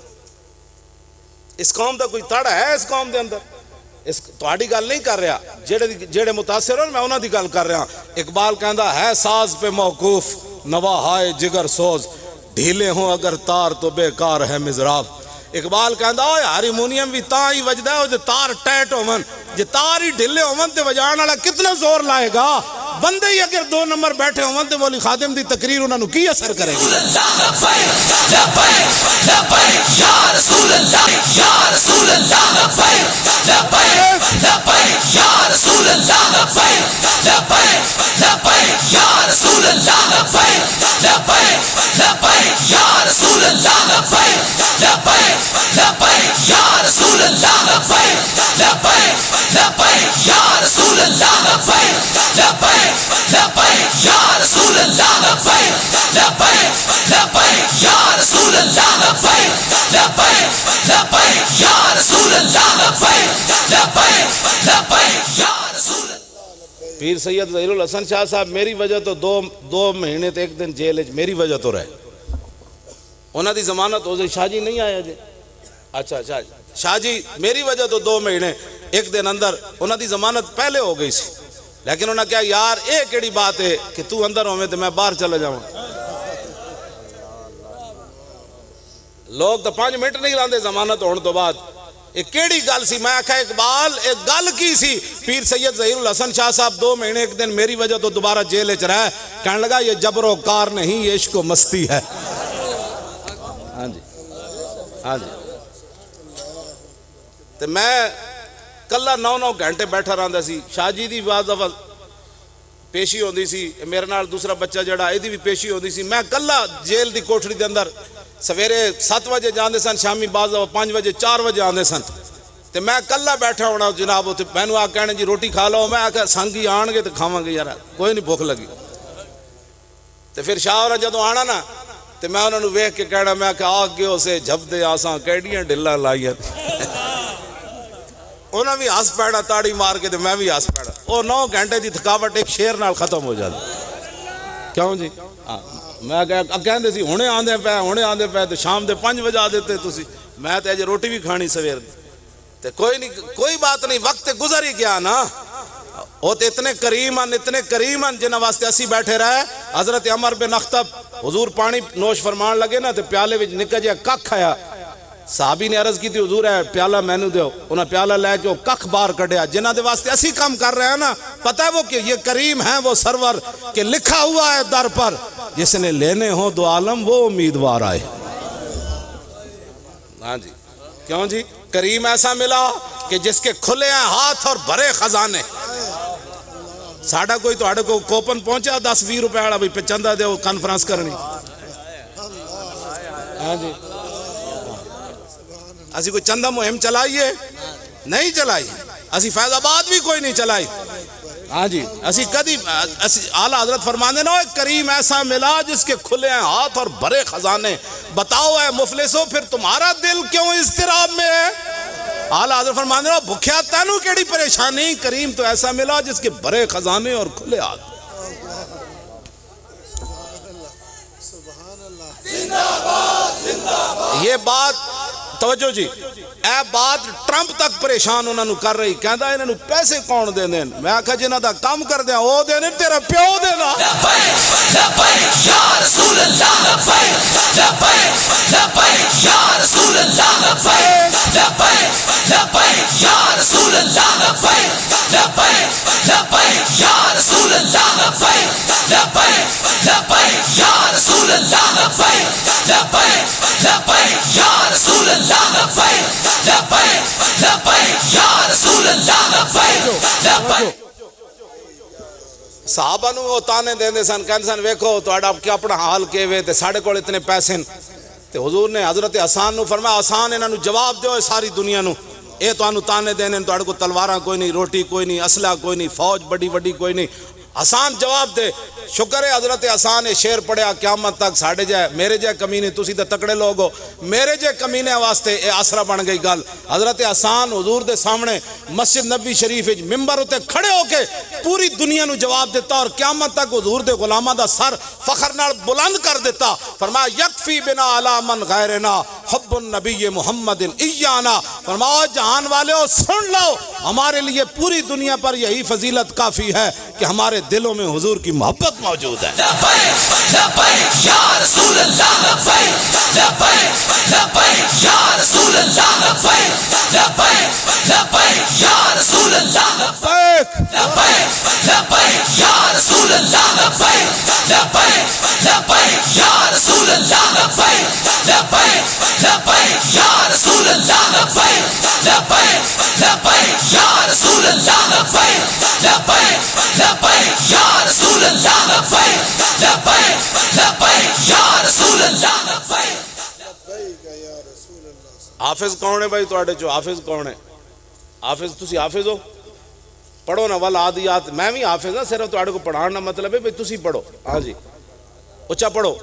اس قوم دا کوئی تڑ ہے اس قوم دے اندر؟ اس تہاڈی گل نہیں کر رہا, جڑے متاثر ہو میں انہاں دی گل کر رہا. اقبال کہندا ہے ساز پہ موقوف نوا ہائے جگر سوز, ڈھیلے ہوں اگر تار تو بیکار ہے مزراب. اقبال کہندا ہارمونیم بھی تاں ہی وجدا ہے جے تار ٹیٹ ہون, جے تار ہی ڈھلے ہون تے وجان والا کتنا زور لائے گا. بندے ہی اگر 2 نمبر بیٹھے ہون تے مولوی خادم دی تقریر انہاں نو کی اثر کرے گی؟ یا رسول اللہ یا رسول اللہ لبیک لبیک لبیک یا رسول اللہ لبیک لبیک لبیک یا رسول اللہ لبیک لبیک لبیک یا رسول اللہ لبیک لبیک لبیک یا رسول اللہ لبیک لبیک لبیک یا رسول اللہ لبیک لبیک لبیک یا رسول اللہ لبیک لبیک لبیک یا رسول اللہ لبیک لبیک لبیک یا رسول اللہ لبیک لبیک لبیک یا رسول. پیر سید ظہیر الحسن شاہ صاحب میری وجہ تو 2 مہینے تے 1 دن جیل وچ میری وجہ تو رہے. انہاں دی ضمانت ہو گئی. شاہ جی نہیں آیا جی, اچھا شاہ جی میری وجہ تو 2 مہینے 1 دن اندر انہاں دی ضمانت پہلے ہو گئی سی, لیکن انہاں کہا یار اے کیڑی بات ہے کہ تو اندر ہوویں تے میں باہر چلا جاواں. لوگ تو 5 منٹ نہیں لاندے ضمانت ہونے تو بعد. ایک کیڑی گل سی؟ میں آکھا اقبال ایک گل کی سی. پیر سید ظہیر الحسن شاہ صاحب 2 مہینے 1 دن میری وجہ تو دوبارہ جیل وچ رہے. کہنے لگا یہ جبر و کار نہیں, یہ عشق و مستی ہے. ہاں جی ہاں جی. تے میں کلا 9 گھنٹے بیٹھا رہندا سی. شاہ جی دی بعض دفعہ پیشی ہوندی سی, میرے نال دوسرا بچہ جڑا ایدی بھی پیشی ہوندی سی. میں کلا جیل دی کوٹھڑی دے اندر سویرے 7 بجے جاندے سن, شامی بعض دفعہ 5 بجے 4 بجے آندے سن. تے میں کلا بیٹھا ہونا جناب اتنے. مینوں آ کہنے جی روٹی کھا لو. میں آکھا سنگی آن گے تو کھاواں گے, یار کوئی نہیں بھوک لگی. تے پھر شاہ اور جدوں آنا نا تے میں انہاں نوں ویکھ کے کہنا, میں آکھا آ گئے اسے جب دے آساں کیڑیاں ڈلاں لائیاں. انہاں بھی ہس پیڑا تاڑی مار کے تے میں بھی ہس پیڑا. اور 9 گھنٹے دی تھکاوٹ ایک شیر نال ختم ہو جاتی. کیوں جی؟ میں کہندے سی ہونے آندے پے تے شام دے 5 بجے آ دیتے تسی. میں تے اج روٹی بھی کھانی سویر دی. تے کوئی نہیں, کوئی بات نہیں, وقت گزر ہی گیا نا. وہ تو اتنے کریم ہیں جنہاں واسطے اسی بیٹھے رہے. حضرت عمر بن اخطب حضور پانی نوش فرمان لگے نا تے پیالے وچ نکا جہا ککھ آیا. صحابی نے عرض کی تھی حضور ہے پیالہ مینو دیو. انہاں پیالہ لے کے وہ ککھ باہر کڈیا. جنہاں دے واسطے اسی کام کر رہے ہیں نا, پتہ ہے وہ کہ یہ کریم ہیں وہ سرور کہ لکھا ہوا ہے در پر جس نے لینے ہوں دو عالم وہ امیدوار آئے. ہاں جی کیوں جی, کریم ایسا ملا کہ جس کے کھلے ہیں ہاتھ اور بھرے خزانے. ساڑھا کوئی تو آڑے کو کوپن پہنچا 10-20 روپے آڑا بھی پہ چندہ دے وہ کانفرنس کرنی. ہاں جی اسی کوئی چندہ مہم چلائیے نہیں چلائی, اسی فیض آباد بھی کوئی نہیں چلائی. ہاں جی اسی کدی اعلیٰ حضرت فرمانے نا کریم ایسا ملا جس کے کھلے ہیں ہاتھ اور بھرے خزانے. بتاؤ اے مفلسو پھر تمہارا دل کیوں اضطراب میں ہے؟ اعلیٰ حضرت فرمانے نا بھکھیا تینوں کیڑی پریشانی, کریم تو ایسا ملا جس کے بھرے خزانے اور کھلے ہاتھ. یہ بات توجہ جی, اے بات ٹرمپ تک پریشان انہوں نے کر رہی. کہندا انہوں نے پیسے کون دے دیں؟ میں آکھا جنہاں دا کام کر دیا وہ دے دیں, تیرا پیو دینا. لبیک لبیک یا رسول اللہ, لبیک لبیک لبیک یا رسول اللہ, لبیک لبیک لبیک یا رسول اللہ, لبیک لبیک لبیک یا رسول اللہ, لبیک لبیک لبیک یا رسول اللہ, لبیک لبیک لبیک یا رسول اللہ, لبیک لبیک لبیک یا رسول اللہ, لبیک لبیک. صحابہ نو وہ تانے دیندے سن, کہندے سن ویکھو تہاڈا کیا اپنا حال کیویں تے ساڈے کول اتنے پیسے ہیں. تے حضور نے حضرت حسان نو فرمایا حسان انہاں نو جواب دیو ساری دنیا نو, اے تانوں تانے دینے تہاڈے کو تلواراں کوئی نہیں, روٹی کوئی نہیں, اسلحہ کوئی نہیں, فوج بڑی بڑی کوئی نہیں. حسان جواب دے. شکر ہے حضرت حسان نے شعر پڑھیا قیامت تک ساڑھے جائے میرے جائے کمینے تسی تے تکڑے لوگ ہو, میرے جائے کمینے واسطے اے آسرا بن گئی گل. حضرت حسان حضور دے سامنے مسجد نبی شریف ممبر ہوتے کھڑے ہو کے پوری دنیا نو جواب دیتا اور قیامت تک حضور دے غلامہ دا سر فخر نال بلند کر دیتا. فرمایا یکفی بنا علی من غیرنا حب النبی محمد ایانا. فرمایا جہان والے ہو سن لو, ہمارے لیے پوری دنیا پر یہی فضیلت کافی ہے کہ ہمارے دلوں میں حضور کی محبت موجود ہے. لبیک لبیک یا رسول اللہ, لبیک لبیک لبیک یا رسول اللہ, لبیک لبیک لبیک یا رسول اللہ, لبیک لبیک لبیک یا رسول اللہ, لبیک لبیک لبیک یا رسول اللہ, لبیک لبیک لبیک یا رسول اللہ, لبیک لبیک لبیک یا رسول اللہ, لبیک لبیک لبیک یا رسول اللہ, لبیک لبیک لبیک یا رسول اللہ, لبیک. حافظ کون ہے بھائی تواڈے چو؟ حافظ کون ہے؟ حافظ تسی حافظ ہو؟ پڑھو نا والعادیات. میں بھی حافظ ہاں, صرف تواڈے کو پڑھانا مطلب ہے بھئی تسی پڑھو. ہاں جی اچھا پڑھو.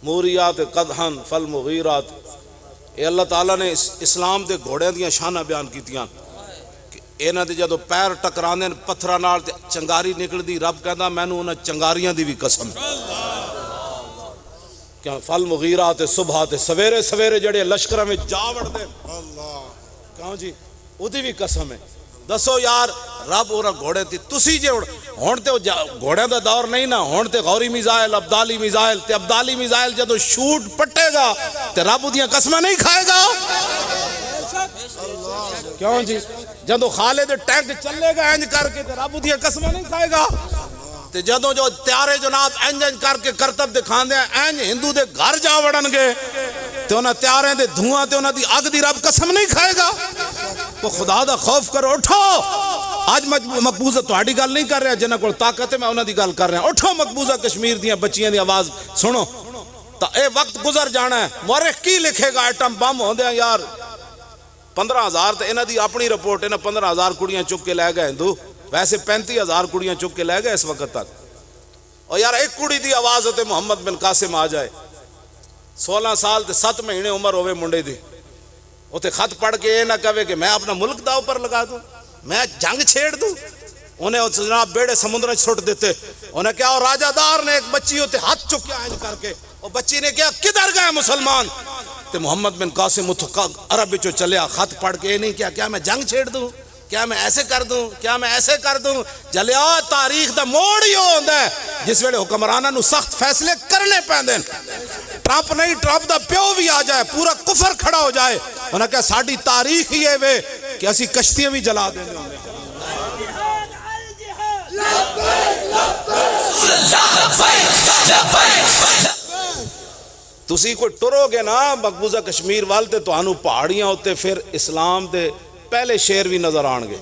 موریات قدحن فالمغیرات. اے اللہ تعالیٰ نے اسلام دے گھوڑے دیاں شانہ بیان کیتیاں کہ انہاں دے جدوں پیر ٹکراندے پتھراں نال تے چنگاری نکلدی, رب کہندا مینوں انہاں چنگاریاں دی بھی قسم. کیا فالمغیرات صبح تے سویرے سویرے جڑے لشکراں وچ جا وڑدے اللہ کہاں جی اودی بھی قسم ہے. دسو یار رب اور گھوڑے تے تسی جے ہن تے گھوڑے دا دور نہیں نا, ہن تے غوری میزائل ابدالی میزائل تے ابدالی میزائل جدوں شوٹ پٹے گا تے رب اودیاں قسماں نہیں کھائے گا. کیوں جی جدوں خالد ٹینک چلے گا انج کر کے تے رب اودیاں قسماں نہیں کھائے گا. تے جدوں جو تیارے جناب انج کر کے کرتب دکھاندے انج ہندو دے گھر جا وڑن گے تے انہاں تیارے دے دھواں تے انہاں دی اگ دی رب قسم نہیں کھائے گا. تو خدا دا خوف کرو, اٹھو. آج مقبوضہ تہاڈی گل نہیں کر رہا, جنہاں کول طاقت ہے میں انہاں دی گل کر رہا. اٹھو مقبوضہ کشمیر دیاں بچیاں دی آواز سنو. تا اے وقت گزر جانا ہے. مورخ کی لکھے گا ایٹم بم ہوندے ہیں یار 15,000 تے انہاں دی اپنی رپورٹ ہے نا 15,000 کڑیاں چک کے لے گئے ہندو, ویسے 35,000 کڑیاں چک کے لے گئے اس وقت تک. اور یار ایک کڑی دی آواز ہوتے محمد بن قاسم آ جائے 16 سال تے 7 مہینے عمر ہوئے منڈے دی, اوتے خط پڑھ کے یہ نہ کہے کہ میں اپنا ملک داؤ پر لگا دوں, میں جنگ چھیڑ دوں. انہیں جناب بیڑے سمندر چھوٹ دیتے. انہیں کیا اور راجہ دار نے ایک بچی ہوتے ہاتھ چکیا انج کر کے, اور بچی نے کیا کدھر گئے مسلمان. تے محمد بن قاسم عرب وچوں چلیا خط پڑھ کے یہ نہیں کیا میں جنگ چھیڑ دوں, کیا میں ایسے کر دوں, کیا میں ایسے کر دوں. جلیا تاریخ دا موڑ ہی ہوندا ہے جس ویلے حکمراناں نو سخت فیصلے کرنے پیندے. ٹرمپ نہیں, ٹرمپ دا پیو بھی آ جائے, پورا کفر کھڑا ہو جائے, انہاں کہا ساڈی تاریخ ہی ہے وے کہ اسی کشتیاں بھی جلا دیں گے. تسی کوئی ٹرو گے نا مقبوضہ کشمیر وال تے تانوں پہاڑیاں ہوتے پھر اسلام دے پہلے شیر بھی نظر آن گے,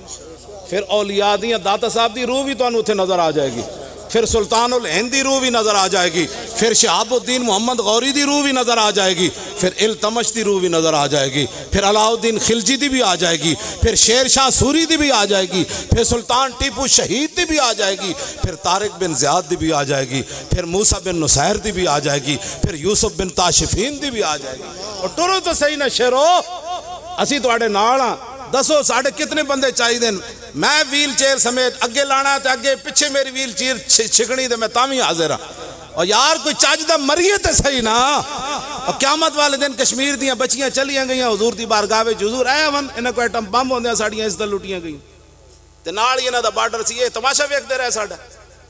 پھر اولیاء دیاں داتا صاحب دی روح بھی تانوں اتنے نظر آ جائے گی, پھر سلطان الہند دی روح بھی نظر آ جائے گی, پھر شہاب الدین محمد غوری دی روح بھی نظر آ جائے گی, پھر التمش دی روح بھی نظر آ جائے گی, پھر علاء الدین خلجی دی بھی آ جائے گی, پھر شیر شاہ سوری دی بھی آ جائے گی, پھر سلطان ٹیپو شہید دی بھی آ جائے گی, پھر طارق بن زیاد دی بھی آ جائے گی, پھر موسیٰ بن نصیر دی بھی آ جائے گی, پھر یوسف بن تاشفین دی بھی آ جائے گی. اور ٹرو تو صحیح نہ شیرو, اسی تواڈے نال ہاں. دسو ساڑھے کتنے بندے چاہیے دیں, میں ویل چیئر سمیت اگے لانا تے اگے پیچھے میری ویل چیئر چھکڑی تے میں تامی حاضر ہاں. اور یار کوئی چاج دا مریے تے صحیح نا. اور قیامت والے دن کشمیر دیاں بچیاں چلیاں گئیاں حضور دی بارگاہ وچ, حضور اے ون انہاں کو ایٹم بم ہوندیاں ساڈیاں عزتاں لٹیاں گئیاں تے نال ہی انہاں دا بارڈر سی. یہ تماشا ویکھدے رہے ساڈا.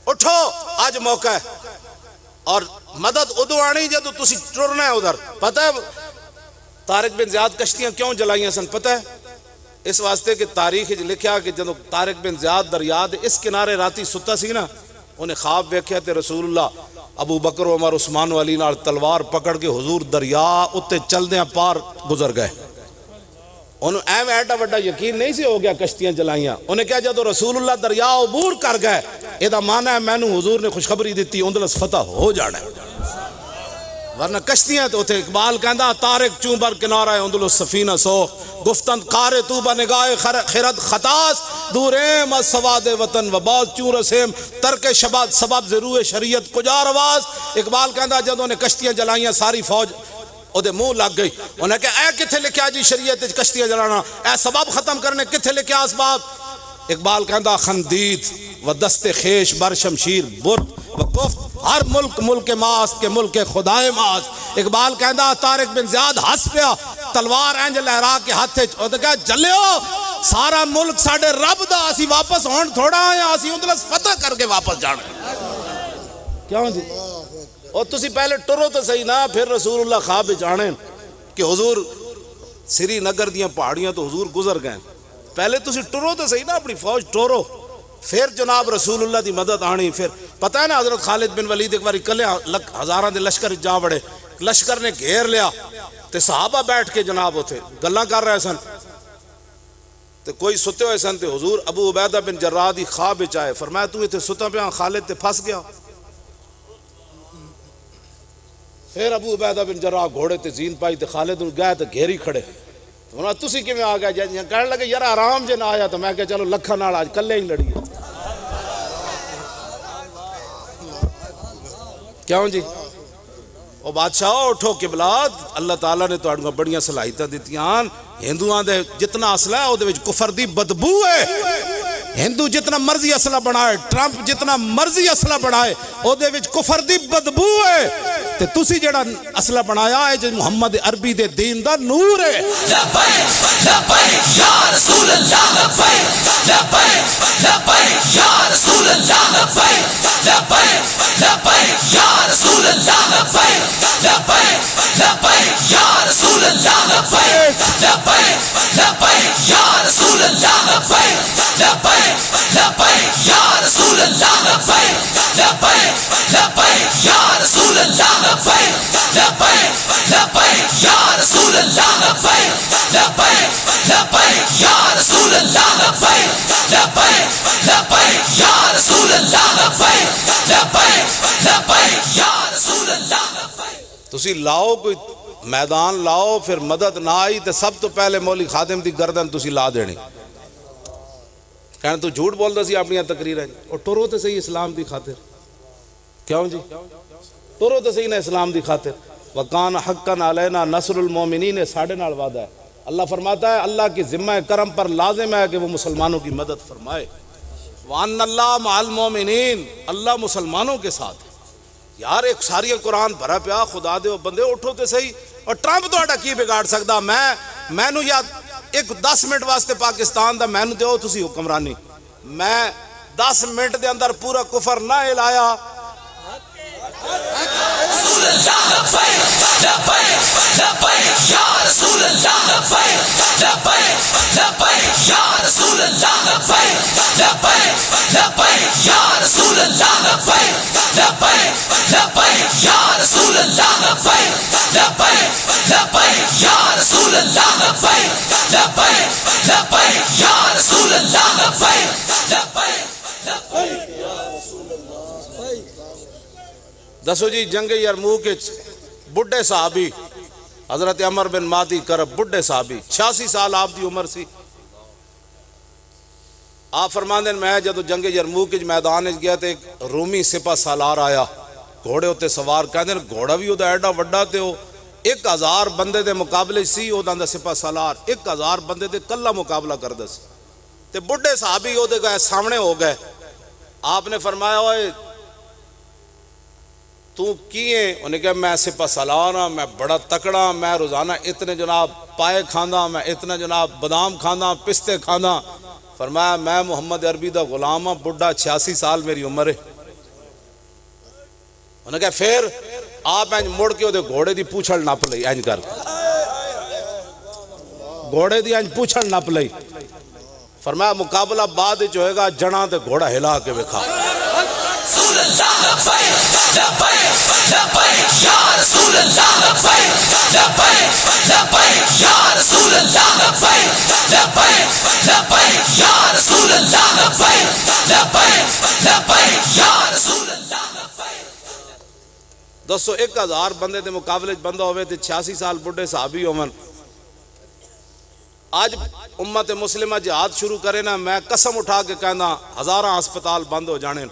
اٹھو اج موقع ہے, اور مدد ادو آنی جدو تسی ٹرنا ہے ادھر. پتہ ہے طارق بن زیاد کشتیاں کیوں جلائیاں سن؟ پتہ ہے اس واسطے کہ تاریخ لکھیا کہ جدو طارق بن زیاد دریا دے اس کنارے راتی ستا سی نا, انہیں خواب ویکھیا تے رسول اللہ ابو بکر عمر عثمان علی نال تلوار پکڑ کے حضور دریا اتے چلدیاں پار گزر گئے. انہوں ایم ایڈا وڈا یقین نہیں سی ہو گیا کشتیاں جلائیاں. انہیں کہا جدو رسول اللہ دریا عبور کر گئے ادا معنی ہے مینوں حضور نے خوشخبری دیتی اندلس فتح ہو جانا ہے, ورنہ کشتیاں تو اتھے. اقبال کہندا طارق چوں بر کنارہ اندلس سفینہ سوخ, گفتن قار تو با نگاہ خرد خطاس, دوریم از سواد وطن و باز چون رسیم ترک شباب سبب ضرور شریعت کجا رواز. اقبال کہندا جدوں نے کشتیاں جلائیاں ساری فوج او دے منہ لگ گئی. انہیں کہا اے کتھے لکھیا جی شریعت کشتیاں جلانا, اے سبب ختم کرنے کتھے لکھیا اسباب. اقبال کہندا خندید و دست خیش بر شمشیر برد و گفت ہر ملک ملک ماست کے ملک خدائے ماست. اقبال کہندا طارق بن زیاد ہس پیا, تلوار اینج لہرا کے ہاتھ کہا جلیو سارا ملک ساڑے رب دا, اسی واپس ہون تھوڑا آیا, اسی اندلس فتح کر کے واپس جانا. کیوں جی؟ اور تسی پہلے ٹرو تو صحیح نا, پھر رسول اللہ خواب جانے کہ حضور سری نگر دیاں پہاڑیاں تو حضور گزر گئے. پہلے تسی ٹرو تو صحیح نا, اپنی فوج ٹورو, پھر جناب رسول اللہ دی مدد آنی. پھر پتہ ہے نا حضرت خالد بن ولید ایک باری کلے ہزاراں دے لشکر جا بڑے, لشکر نے گھیر لیا تے صحابہ بیٹھ کے جناب ہوتے گلاں کر رہے سن تے کوئی ستے ہوئے سن تے حضور ابو عبیدہ بن جراح دی خواب وچ آئے. فرمایا تو تے ستا پیا, خالد تے پھس گیا. پھر ابو عبیدہ بن جراح گھوڑے تے زین پائی تے خالد نوں گئے تے گھیری کھڑے. انہاں تسی کیویں آ گئے؟ جی کہنے لگے یار آرام جے نہ آیا تو میں کہ چلو لکھاں نال آج کلے ہی لڑیے. کیوں جی؟ او بادشاہ اٹھو قبلہ, اللہ تعالیٰ نے تو بڑیاں صلاحیتاں دتیاں. ہندوؤں دے جتنا اسلحہ ہے او دے وچ کفر دی بدبو ہے. ہندو جتنا مرضی اسلحہ بنائے, ٹرمپ جتنا مرضی اسلحہ بنائے, او دے وچ کفر دی بدبو ہے. تے تسی جڑا اسلحہ بنایا ہے جو محمد عربی دے دین دا نور ہے. لبیک لبیک یا رسول اللہ, لبیک لبیک لبیک یا رسول اللہ, لبیک لبیک لبیک یا رسول اللہ, لبیک لبیک لبیک یا رسول اللہ, لبیک لبیک لبیک یا رسول اللہ, لبیک لبیک لبیک یا رسول اللہ, لبیک لبیک لبیک یا رسول اللہ, لبیک لبیک لبیک یا رسول اللہ, لبیک لبیک لبیک یا رسول اللہ, لبیک لبیک لبیک یا رسول اللہ, لبیک لبیک لبیک یا رسول اللہ. تسی لاؤ کوئی میدان لاؤ, پھر مدد نہ آئی تو سب تو پہلے مولی خادم دی گردن تسی لا دینی. کہنا تو جھوٹ بولدا سی اپنی تقریر ہے, اور ٹرو تو صحیح اسلام دی خاطر. کیوں جی؟ ٹرو تو صحیح نا اسلام دی خاطر. وَقَانَ حَقًّا عَلَيْنَا نَصْرُ الْمُؤْمِنِينَ, ساڑھے نال وعدہ ہے. اللہ فرماتا ہے اللہ کی ذمہ کرم پر لازم ہے کہ وہ مسلمانوں کی مدد فرمائے. وَأَنَّ اللَّهَ مَعَ الْمُؤْمِنِينَ, اللہ مسلمانوں کے ساتھ ہے. یار ایک ساری قرآن بھرا پیا, خدا دے بندے اٹھو تے صحیح. اور ٹرمپ تو کی بگاڑ سکتا؟ میں نو یا ایک 10 منٹ واسطے پاکستان دا مینوں دیو تسی حکمرانی، میں 10 منٹ دے اندر پورا کفر نہ ہلایا رسول اللہ لبیک لبیک لبیک یا رسول اللہ لبیک لبیک لبیک یا رسول اللہ لبیک لبیک لبیک یا رسول اللہ لبیک لبیک لبیک یا رسول اللہ لبیک لبیک لبیک یا رسول اللہ لبیک لبیک لبیک یا رسول اللہ لبیک لبیک لبیک۔ دسو جی جنگ یرموک بڈھے صحابی حضرت عمر بن مادی کرب بڈھے صحابی 86 سال آپ دی عمر سی، آپ فرماندے میں جدو جنگ یرموک میدان گیا تے ایک رومی سپہ سالار آیا گھوڑے ہوتے سوار، کہندے گھوڑا بھی ہوتا ایڈا وڈا تے وہ 1000 بندے دے مقابلے سی، وہ دا سپہ سالار 1000 بندے دے کلا مقابلہ کردے سی تے بڈھے صحابی وہ دے گئے سامنے ہو گئے، آپ نے فرمایا اوئے تو کیے؟ انہیں کہا میں سپہ سالار ہاں، میں بڑا تکڑا، میں روزانہ اتنے جناب پائے کھاندہ، میں اتنا جناب بادام کھاندہ، پستے کھاندہ۔ فرمایا میں محمد عربی دا غلام ہاں، بڈھا 86 سال میری عمر ہے۔ انہیں کہا پھر آپ اینج مڑ کے گھوڑے دی پوچھڑ نپ لئی، اینج کر گھوڑے دی اینج پوچھڑ نپ لئی۔ فرمایا مقابلہ بعد جو ہے گا جڑاں تے گھوڑا ہلا کے بکھا۔ رسول اللہ لبیک لبیک لبیک یا رسول اللہ لبیک لبیک لبیک یا رسول اللہ لبیک لبیک لبیک یا رسول اللہ لبیک لبیک لبیک یا رسول اللہ لبیک۔ دوستو 1000 بندے دے مقابلے بندہ ہوئے تے 86 سال بڈھے صحابی ہومن۔ آج امت مسلمہ جہاد شروع کرے نا، میں قسم اٹھا کے کہنا 1000 ہسپتال بند ہو جانے،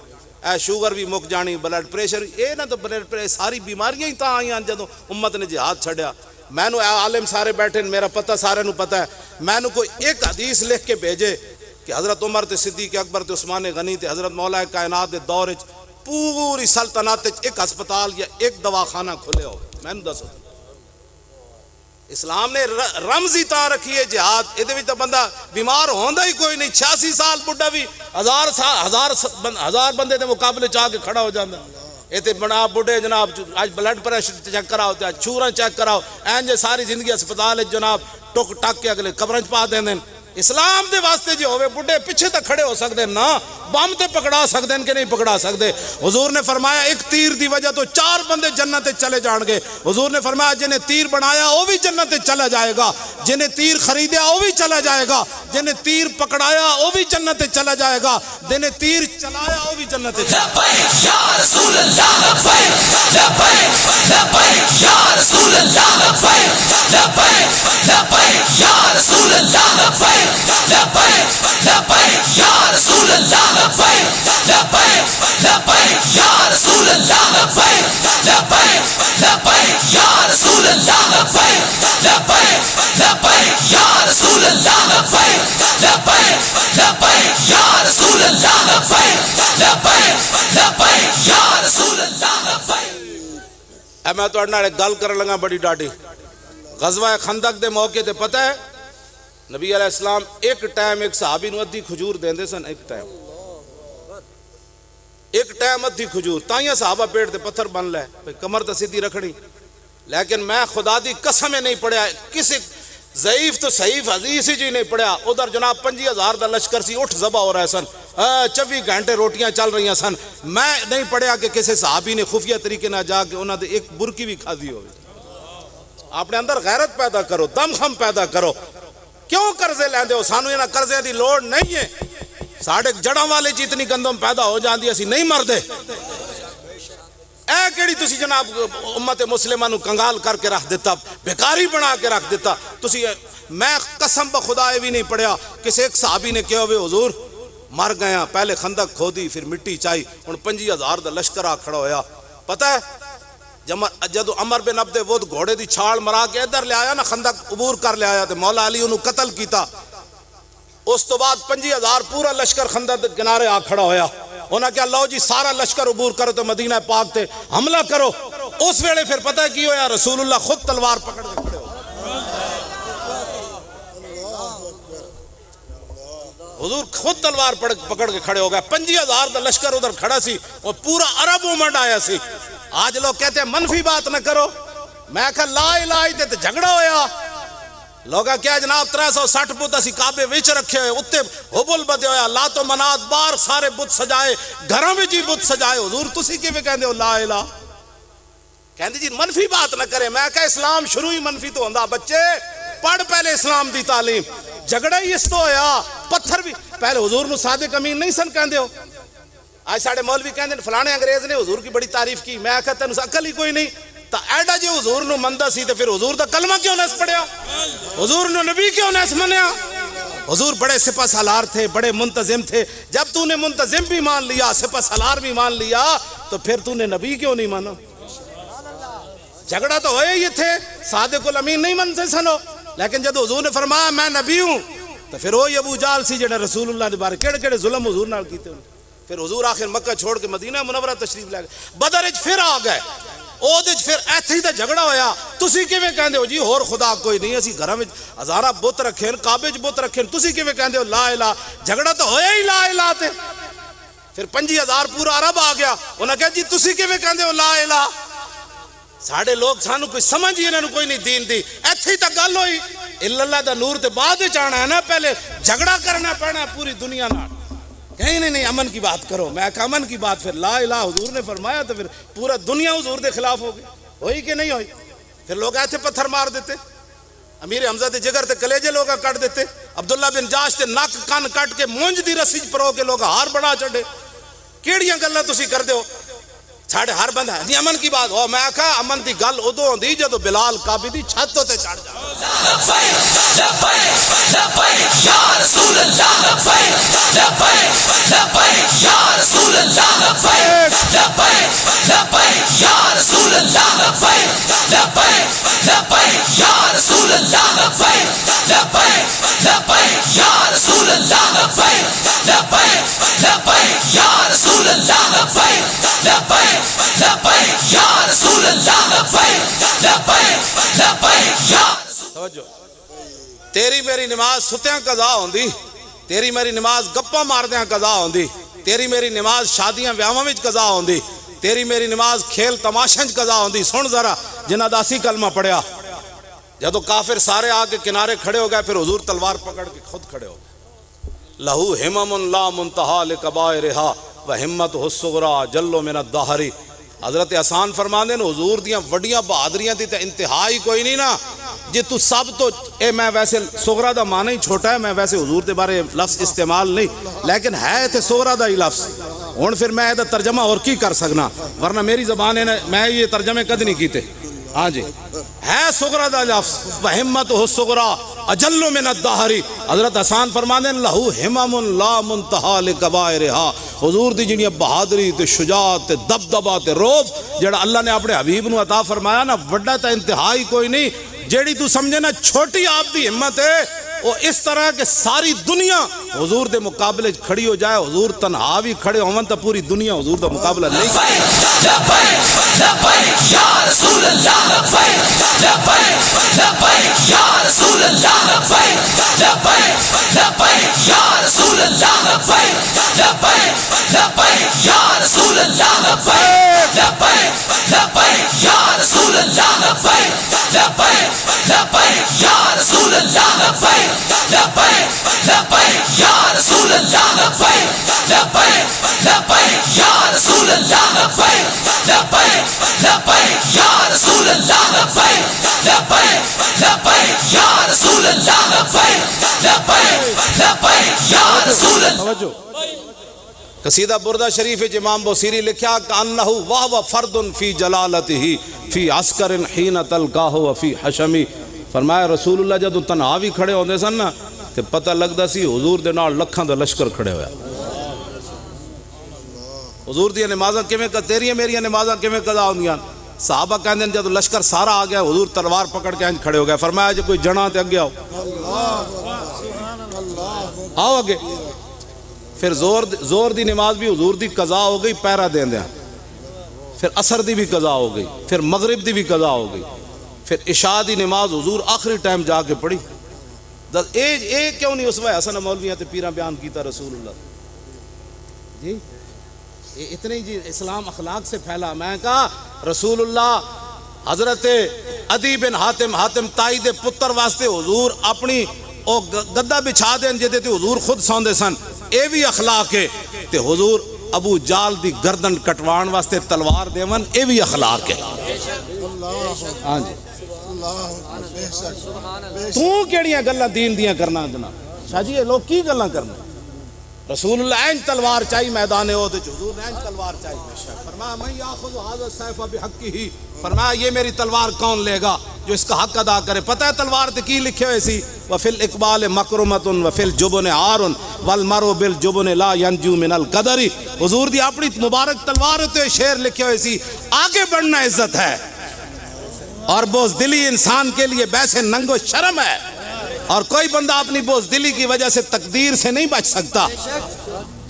اے شوگر بھی مک جانی، بلڈ پریشر اے نا، تو بلڈ پریشر ساری بیماریاں ہی تاں آئیاں جدوں امت نے جہاد چھڑیا۔ میں نو عالم سارے بیٹھے، میرا پتہ سارے نو پتہ ہے، میں نو کوئی ایک حدیث لکھ کے بھیجے کہ حضرت عمر تے صدیق اکبر تے عثمان غنی تے حضرت مولا کائنات دے دور وچ پوری سلطنت وچ ایک ہسپتال یا ایک دواخانہ کھلے ہو، میں نو دسو۔ اسلام نے رمزی تاں رکھی ہے جہاد، ادھے بھی تو بندہ بیمار ہوندا ہی کوئی نہیں، 86 سال بڈھا بھی 1000 بندے دے مقابلے چاہ کے کھڑا ہو جاندہ۔ ایتے بنا بڈھے جناب آج بلڈ پریشر چیک کراؤ تے آج چورا چیک کراؤ، اینجے ساری زندگی اسپتال ہے جناب ٹک ٹک کے اگلے قبرنچ پا دیں دیں۔ اسلام دے واسطے جو ہوئے بڈھے پیچھے تک کھڑے ہو سکتے نا، بم تے پکڑا سکتے ہیں کہ نہیں پکڑا سکتے۔ حضور نے فرمایا ایک تیر دی وجہ تو 4 بندے جنت چلے جان گے۔ حضور نے فرمایا جنہیں تیر بنایا وہ بھی جنت چلا جائے گا، جنہیں تیر خریدیا وہ بھی چلا جائے گا، جنہیں تیر پکڑایا وہ بھی جنت چلا جائے گا، جنہیں تیر چلایا وہ بھی جنت چلا جائے گا۔ لبیک یا رسول اللہ لبیک لبیک لبیک یا رسول اللہ لبیک لبیک لبیک یا رسول اللہ لبیک لبیک لبیک یا رسول اللہ لبیک لبیک لبیک یا رسول اللہ لبیک لبیک لبیک یا رسول اللہ لبیک لبیک لبیک یا رسول اللہ لبیک لبیک لبیک یا رسول اللہ لبیک لبیک لبیک یا رسول اللہ لبیک۔ اے میں تو اڑنا گل کر لگا بڑی ڈاڈی۔ غزوہ خندق دے موقع تے پتہ ہے نبی علیہ السلام ایک ٹائم ایک صحابی نو ادھی کھجور دیندے سن، ایک ٹائم ادھی کھجور، تائیاں صحابہ پیٹ تے پتھر بن لے کمر تے سیدھی رکھنی۔ لیکن میں خدا دی قسم نہیں پڑھیا کسی ضعیف تو صحیح حدیث ہی نہیں پڑھیا۔ ادھر جناب 50,000 دا لشکر سی، اٹھ ذبح ہو رہے سن، 24 گھنٹے روٹیاں چل رہی سن۔ میں نہیں پڑھیا کہ کسی صحابی نے خفیہ طریقے نہ جا کے انہوں نے ایک برکی بھی کھا دی ہوئی۔ اپنے اندر غیرت پیدا کرو، دم خم پیدا کرو۔ کیوں قرضے لیندے ہو؟ سانو انہاں قرضے دی لوڑ نہیں ہے، ساڑھے جڑاں والے جتنی گندم پیدا ہو جاندی اسی نہیں مردے۔ اے کیڑی تسی جناب امت مسلمہ نو کنگال کر کے رکھ دیتا، بیکاری بنا کے رکھ دیتا تسی۔ میں قسم بخدا بھی نہیں پڑھیا کسی ایک صحابی نے کہا ہوئے حضور مر گیا، پہلے خندق کھودی پھر مٹی چائی، ہن 50,000 دا لشکر آ کھڑا ہویا۔ پتہ ہے جدو عمر بن عبد ود گھوڑے دی چھاڑ مرا کے ادھر لے آیا نا، خندق عبور کر لے آیا تے مولا علی انہوں قتل کیتا۔ اس تو بعد 50,000 پورا لشکر خندق کنارے آ کھڑا ہویا۔ انہاں کہا لو جی سارا لشکر عبور کرو تو مدینہ پاک تے حملہ کرو۔ اس ویلے پھر پتہ کی ہویا؟ رسول اللہ خود تلوار پکڑ کے کھڑے ہو۔ حضور خود تلوار پکڑ کے کھڑے ہو گئے. 50,000 کا لشکر ادھر کھڑا سی اور پورا عرب مومنٹ آیا سی. آج لوگ کہتے ہیں منفی بات نہ کرو. میں کہا لا الہ تے جھگڑا ہویا. لوگا کیا جناب 360 بت اسی کعبے وچ رکھے ہوئے, اتنے حبل بدے ہویا, لات و منات بار سارے بت سجائے, گھراں وچ ہی بت سجائے. حضور تسی کیویں کہندے ہو لا الہ؟ کہندے جی منفی بات نہ کرے. میں کہا اسلام شروع ہی منفی تو ہوندا. بچے پڑھ پہلے اسلام دی تعلیم. جھگڑا ہی اس تو ہویا. پتھر بھی پہلے حضور نو صادق امین نہیں سن کہندے ہو. آج ساڑے مولوی کہندے فلانے انگریز نے حضور کی بڑی تعریف کی. میں کہا تینوں عقل ہی کوئی نہیں. تا ایڈا جے حضور نو مندا سی تے پھر حضور دا کلمہ کیوں نہ پڑھیا؟ حضور نو نبی کیوں نہ منیا؟ حضور بڑے سپہ سالار تھے, بڑے منتظم تھے. جب تو نے منتظم بھی مان لیا, سپہ سالار بھی مان لیا, تو پھر تو نے نبی کیوں نہیں مانا؟ جھگڑا تو ہوئے یہ تھے, صادق الامین نہیں منتے سنو. لیکن جب حضور نے فرمایا میں نبی ہوں, تو پھر وہی ابو جال سی جنہیں رسول اللہ نے بارے کیڑے کیڑے ظلم حضور نال کیتے ہیں. پھر حضور آخر مکہ چھوڑ کے مدینہ منورہ تشریف لے گئے. بدر وچ پھر آ گئے. پھر ایتھے ہی تے جھگڑا ہویا. تسی کیویں کہندے ہو جی ہور خدا کوئی نہیں, اسی گھراں وچ ہزاراں بت رکھے, کعبے وچ بت رکھے, تسی کیویں کہندے ہو لا الہ؟ جھگڑا تو ہویا ہی لا الہ تے. پھر 50,000 پورا عرب آ گیا. انہاں کہا جی تسی کیویں کہندے ہو لا الہ؟ ساڈے لوگ سانو کوئی سمجھ ہی انہاں نوں کوئی نہیں دین دی. ایتھے ہی تے گل ہوئی. اللہ دا نور تے بعد وچ آنا ہے نا, پہلے جھگڑا کرنا پینا پوری دنیا نال. کہیں نہیں امن کی بات کرو. میں کہا امن کی بات, پھر لا الہ حضور نے فرمایا تو پھر پورا دنیا حضور دے خلاف ہو گئی. ہوئی کہ نہیں ہوئی؟ پھر لوگ ایتھے پتھر مار دیتے. امیر حمزہ دے جگر تے کلیجے لوگ کٹ دیتے. عبداللہ بن جاش تے نک کان کٹ کے مونج دی رسی پرو کے لوگ ہار بنا چڑھے. کیڑیاں گلاں تسی کردے ہو؟ ساڈے ہر بندہ جی امن کی بات ہو. میں کہا امن دی گل ادو ہوندی جدو بلال کعبے دی چھت تے چڑھ جائے. لبیک لبیک یا رسول اللہ, لبیک لبیک لبیک یا رسول اللہ, لبیک لبیک لبیک یا رسول اللہ, لبیک لبیک لبیک یا رسول اللہ, لبیک لبیک لبیک یا رسول اللہ, لبیک لبیک لبیک یا رسول اللہ, لبیک لبیک لبیک یا رسول اللہ, لبیک لبیک لبیک یا. توجہ, تیری میری نماز ستیاں قضا ہوندی, تیری میری نماز گپاں ماردیاں قضا ہوندی, تیری میری نماز شادیاں ویاواں وچ قضا ہوندی, تیری میری نماز کھیل تماشاں وچ قضا ہوندی. سن ذرا جنہاں دا اسی کلمہ پڑھیا, جدو کافر سارے آ کے کنارے کھڑے ہو گئے, پھر حضور تلوار پکڑ کے خود کھڑے ہو گئے. لہو ہمم لا منتہا لکبائرہا وہمتہ الصغریٰ جلو من الدہر. حضرت احسان فرماندے نے حضور دیاں وڈیاں بہادریاں دی تے انتہا ہی کوئی نہیں نا. جی تو سب تو میں ویسے سغرا دا معنی ہی چھوٹا ہے, میں ویسے حضور دے بارے لفظ استعمال نہیں, لیکن ہے تے سغرا دا ہی لفظ. ہن پھر میں دا ترجمہ اور کی کر سکنا, ورنہ میری زبان ہے میں یہ ترجمے کد نہیں کیتے. ہاں جی ہے سغرا دا لفظ, وہمتہ الصغریٰ اجل من الدہر. حضرت حسان فرماندے لہو ہمم لا منتہا لکبائرہا. حضور دی جنی بہادری تے شجاعت تے دبدبا تے روب جڑا اللہ نے اپنے حبیب نو عطا فرمایا نا, وڈا تا انتہا ہی کوئی نہیں. جیڑی تو سمجھے نا چھوٹی آپ دی ہمت ہے, وہ اس طرح کہ ساری دنیا حضور دے مقابلے کھڑی ہو جائے, حضور تنہا بھی کھڑے ہون تا پوری دنیا حضور دا مقابلہ نہیں. لبیک لبیک یا رسول اللہ, لبیک لبیک لبیک یا رسول اللہ, لبیک لبیک لبیک یا رسول اللہ, لبیک لبیک لبیک یا رسول اللہ, لبیک لبیک لبیک یا رسول اللہ, لبیک لبیک لبیک یا رسول اللہ, لبیک لبیک لبیک یا رسول اللہ, لبیک لبیک لبیک یا رسول اللہ, لبیک لبیک لبیک یا رسول اللہ, لبیک لبیک لبیک یا رسول اللہ, لبیک لبیک لبیک یا رسول اللہ. قصیدہ بردہ شریف امام بوسیری لکھا کہ انہ وہو فرد فی جلالتہ فی عسکر حین تلقاہ وفی حشمی. فرمایا رسول اللہ جدو تنہا بھی کھڑے ہوندے سن نا تے پتہ لگدا سی حضور دے نال لکھاں دا لشکر کھڑے ہویا. حضور دی نمازاں کیویں تیریاں میریاں نمازاں کیویں قضا ہوندیاں. صحابہ کہندے جدو لشکر سارا آ گیا, حضور تلوار پکڑ کے کھڑے ہو گئے. فرمایا جے کوئی جنا تے اگے آؤ, آؤ اگے. پھر زور دی نماز بھی حضور دی قضا ہو گئی پیرا دیندیاں, پھر عصر دی بھی قضا ہو گئی, پھر مغرب دی بھی قضا ہو گئی, پھر عشاء دی نماز حضور آخری ٹائم جا کے پڑھی. ایک کیوں نہیں اسوہ حسن مولویاں تے پیراں بیان کیتا رسول اللہ جی اتنے جی اسلام اخلاق سے پھیلا. میں کہا رسول اللہ حضرت عدی بن حاتم تائی دے پتر واسطے حضور اپنی او گدا بچھا دین جے تے حضور خود سوندے سن. اے بھی اخلاق ہے. تے حضور ابو جال دی گردن کٹوان واسطے تلوار دیون اے بھی اخلاق ہے. ہاں جی تو کیڑیاں گلاں دین دیاں کرنا جناب شاہ جی یہ لوگ کی گلاں کرنا. رسول اللہ این تلوار چاہیے میدان عہد حضور نے این تلوار چاہیے. فرمایا میں یاخذ ھذا السیف بحقہ. فرمایا یہ میری تلوار کون لے گا جو اس کا حق ادا کرے. پتہ ہے تلوار تے کی لکھے ہوئے سی وفی الاقبال مکرمۃ وفی الجبن عار والمرء بالجبن لا ينجو من القدر. حضور دی اپنی مبارک تلوار تے شعر لکھے ہوئے سی آگے بڑھنا عزت ہے اور بزدلی انسان کے لیے بیسے ننگ و شرم ہے اور کوئی بندہ اپنی بزدلی کی وجہ سے تقدیر سے نہیں بچ سکتا.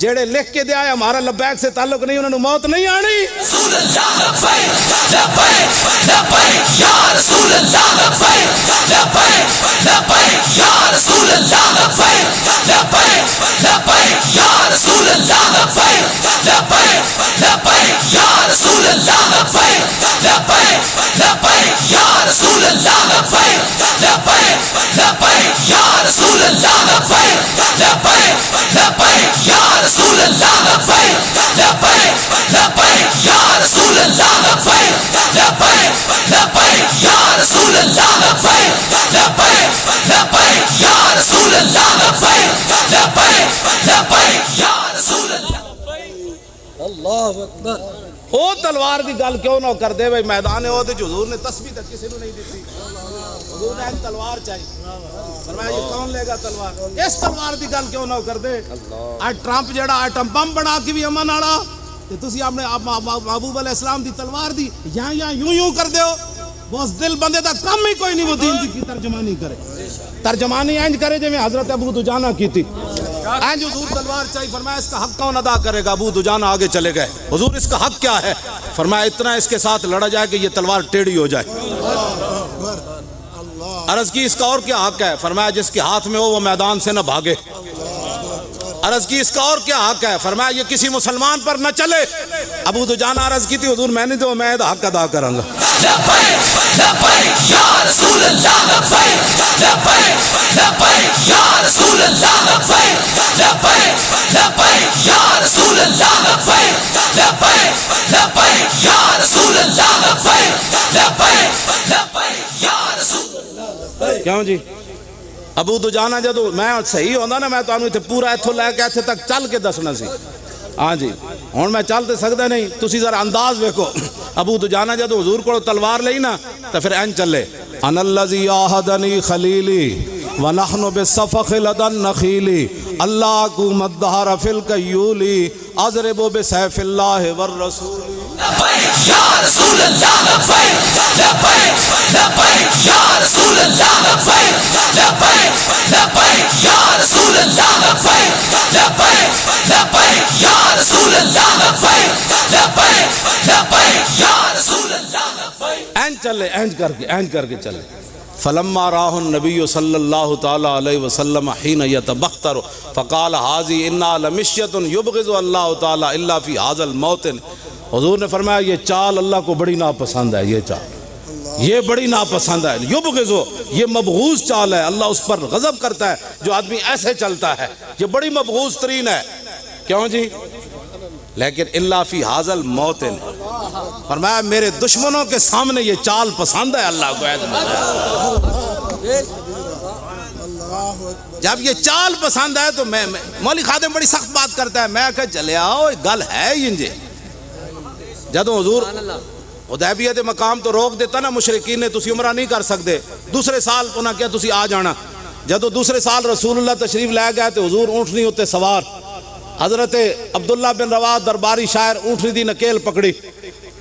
جڑے لکھ کے دیا ہے ہمارا لبیک سے تعلق نہیں انہوں نے موت نہیں آنی. رسول اللہ لبیک لبیک لبیک یا رسول اللہ لبیک لبیک لبیک یا رسول اللہ لبیک لبیک لبیک یا رسول اللہ لبیک لبیک لبیک یا رسول اللہ لبیک لبیک لبیک یا رسول اللہ لبیک لبیک لبیک یا رسول اللہ لبیک لبیک لبیک یا رسول اللہ لبیک لبیک لبیک یا رسول اللہ لبیک لبیک لبیک یا رسول اللہ لبیک لبیک لبیک یا رسول اللہ لبیک لبیک لبیک یا رسول اللہ. اللہ اکبر. او تلوار دی گل کیوں نہ کر دے بھائی میدان عہد حضور نے تسبیح تک کسی نے نہیں دیتی. حضور نے تلوار چاہیے. فرمایا یہ کون لے گا تلوار. اس تلوار دی گل کیوں نہ کر دے. آج ٹرمپ جڑا ایٹم بم بنا کے بھی امن والا تے تسی اپنے محبوب علیہ السلام دی تلوار دی یہاں یوں کر دیو. بس دل بندے دا کم ہی کوئی نہیں وہ دین کی ترجمانی کرے. ترجمانی انج کرے جو حضرت ابو دجانہ کی تھی. انج حضور تلوار چاہیے. فرمایا اس کا حق کون ادا کرے گا. ابو دجانہ آگے چلے گئے. حضور اس کا حق کیا ہے. فرمایا اتنا اس کے ساتھ لڑا جائے کہ یہ تلوار ٹیڑھی ہو جائے. عرض کی اس کا اور کیا حق ہے. فرمایا جس کے ہاتھ میں ہو وہ میدان سے نہ بھاگے. عرض کی اس کا اور کیا حق ہے. فرمایا یہ کسی مسلمان پر نہ چلے. ابو دجانہ عرض کی تھی حضور میں نہیں تو میں حق ادا کروں گا. لبیک لبیک یا رسول اللہ لبیک لبیک لبیک یا رسول اللہ لبیک لبیک لبیک یا رسول اللہ لبیک لبیک لبیک یا رسول اللہ لبیک لبیک لبیک یا رسول اللہ. کیوں جی ابو دجانہ جدو میں صحیح ہوندا نا میں تانوں ایتھے پورا ایتھوں لے کے ایتھے تک چل کے دسنا سی. ہاں جی ہن میں چل تے سکدا نہیں. تسی ذرا انداز ویکھو. ابو دجانہ جدو حضور کو تلوار لئی نا تے پھر این چلے. ان الذی عاہدنی خلیلی ونحن بالصفخ لدى النخیل اللہ کو مدہر فی الکیولی اضرب بسیف اللہ والرسول. لبیک یا رسول اللہ لبیک لبیک لبیک یا رسول اللہ لبیک لبیک لبیک یا رسول اللہ لبیک لبیک لبیک یا رسول اللہ لبیک لبیک لبیک یا رسول اللہ لبیک. این چلے این کر کے چلے. فلما راہ النبی صلی اللہ تعالی علیہ وسلم حین یتبختر فقال حاضی انا لمشیت یبغض اللہ تعالی الا فی حاضر الموطن. حضور نے فرمایا یہ چال اللہ کو بڑی ناپسند ہے. یہ بڑی ناپسند ہے. یبغضو یہ مبغوض چال ہے. اللہ اس پر غضب کرتا ہے جو آدمی ایسے چلتا ہے. یہ بڑی مبغوض ترین ہے. کیوں جی لیکن اللہ فی حاضر الموطن. فرمایا میرے دشمنوں کے سامنے یہ چال پسند ہے اللہ کو. جب یہ چال پسند ہے تو میں مولی خادم بڑی سخت بات کرتا ہے. میں کہ چلے آؤ گل ہے انجے. جدو حضور حدیبیہ دے مقام تو روک دیتا نا مشرکین نے تسی عمرہ نہیں کر سکتے. دوسرے سال انہاں کیا تسی آ جانا. جدو دوسرے سال رسول اللہ تشریف لے گئے تو حضور اونٹنی ہوتے سوار. حضرت عبداللہ بن رواح درباری شاعر اونٹنی دی نکیل پکڑی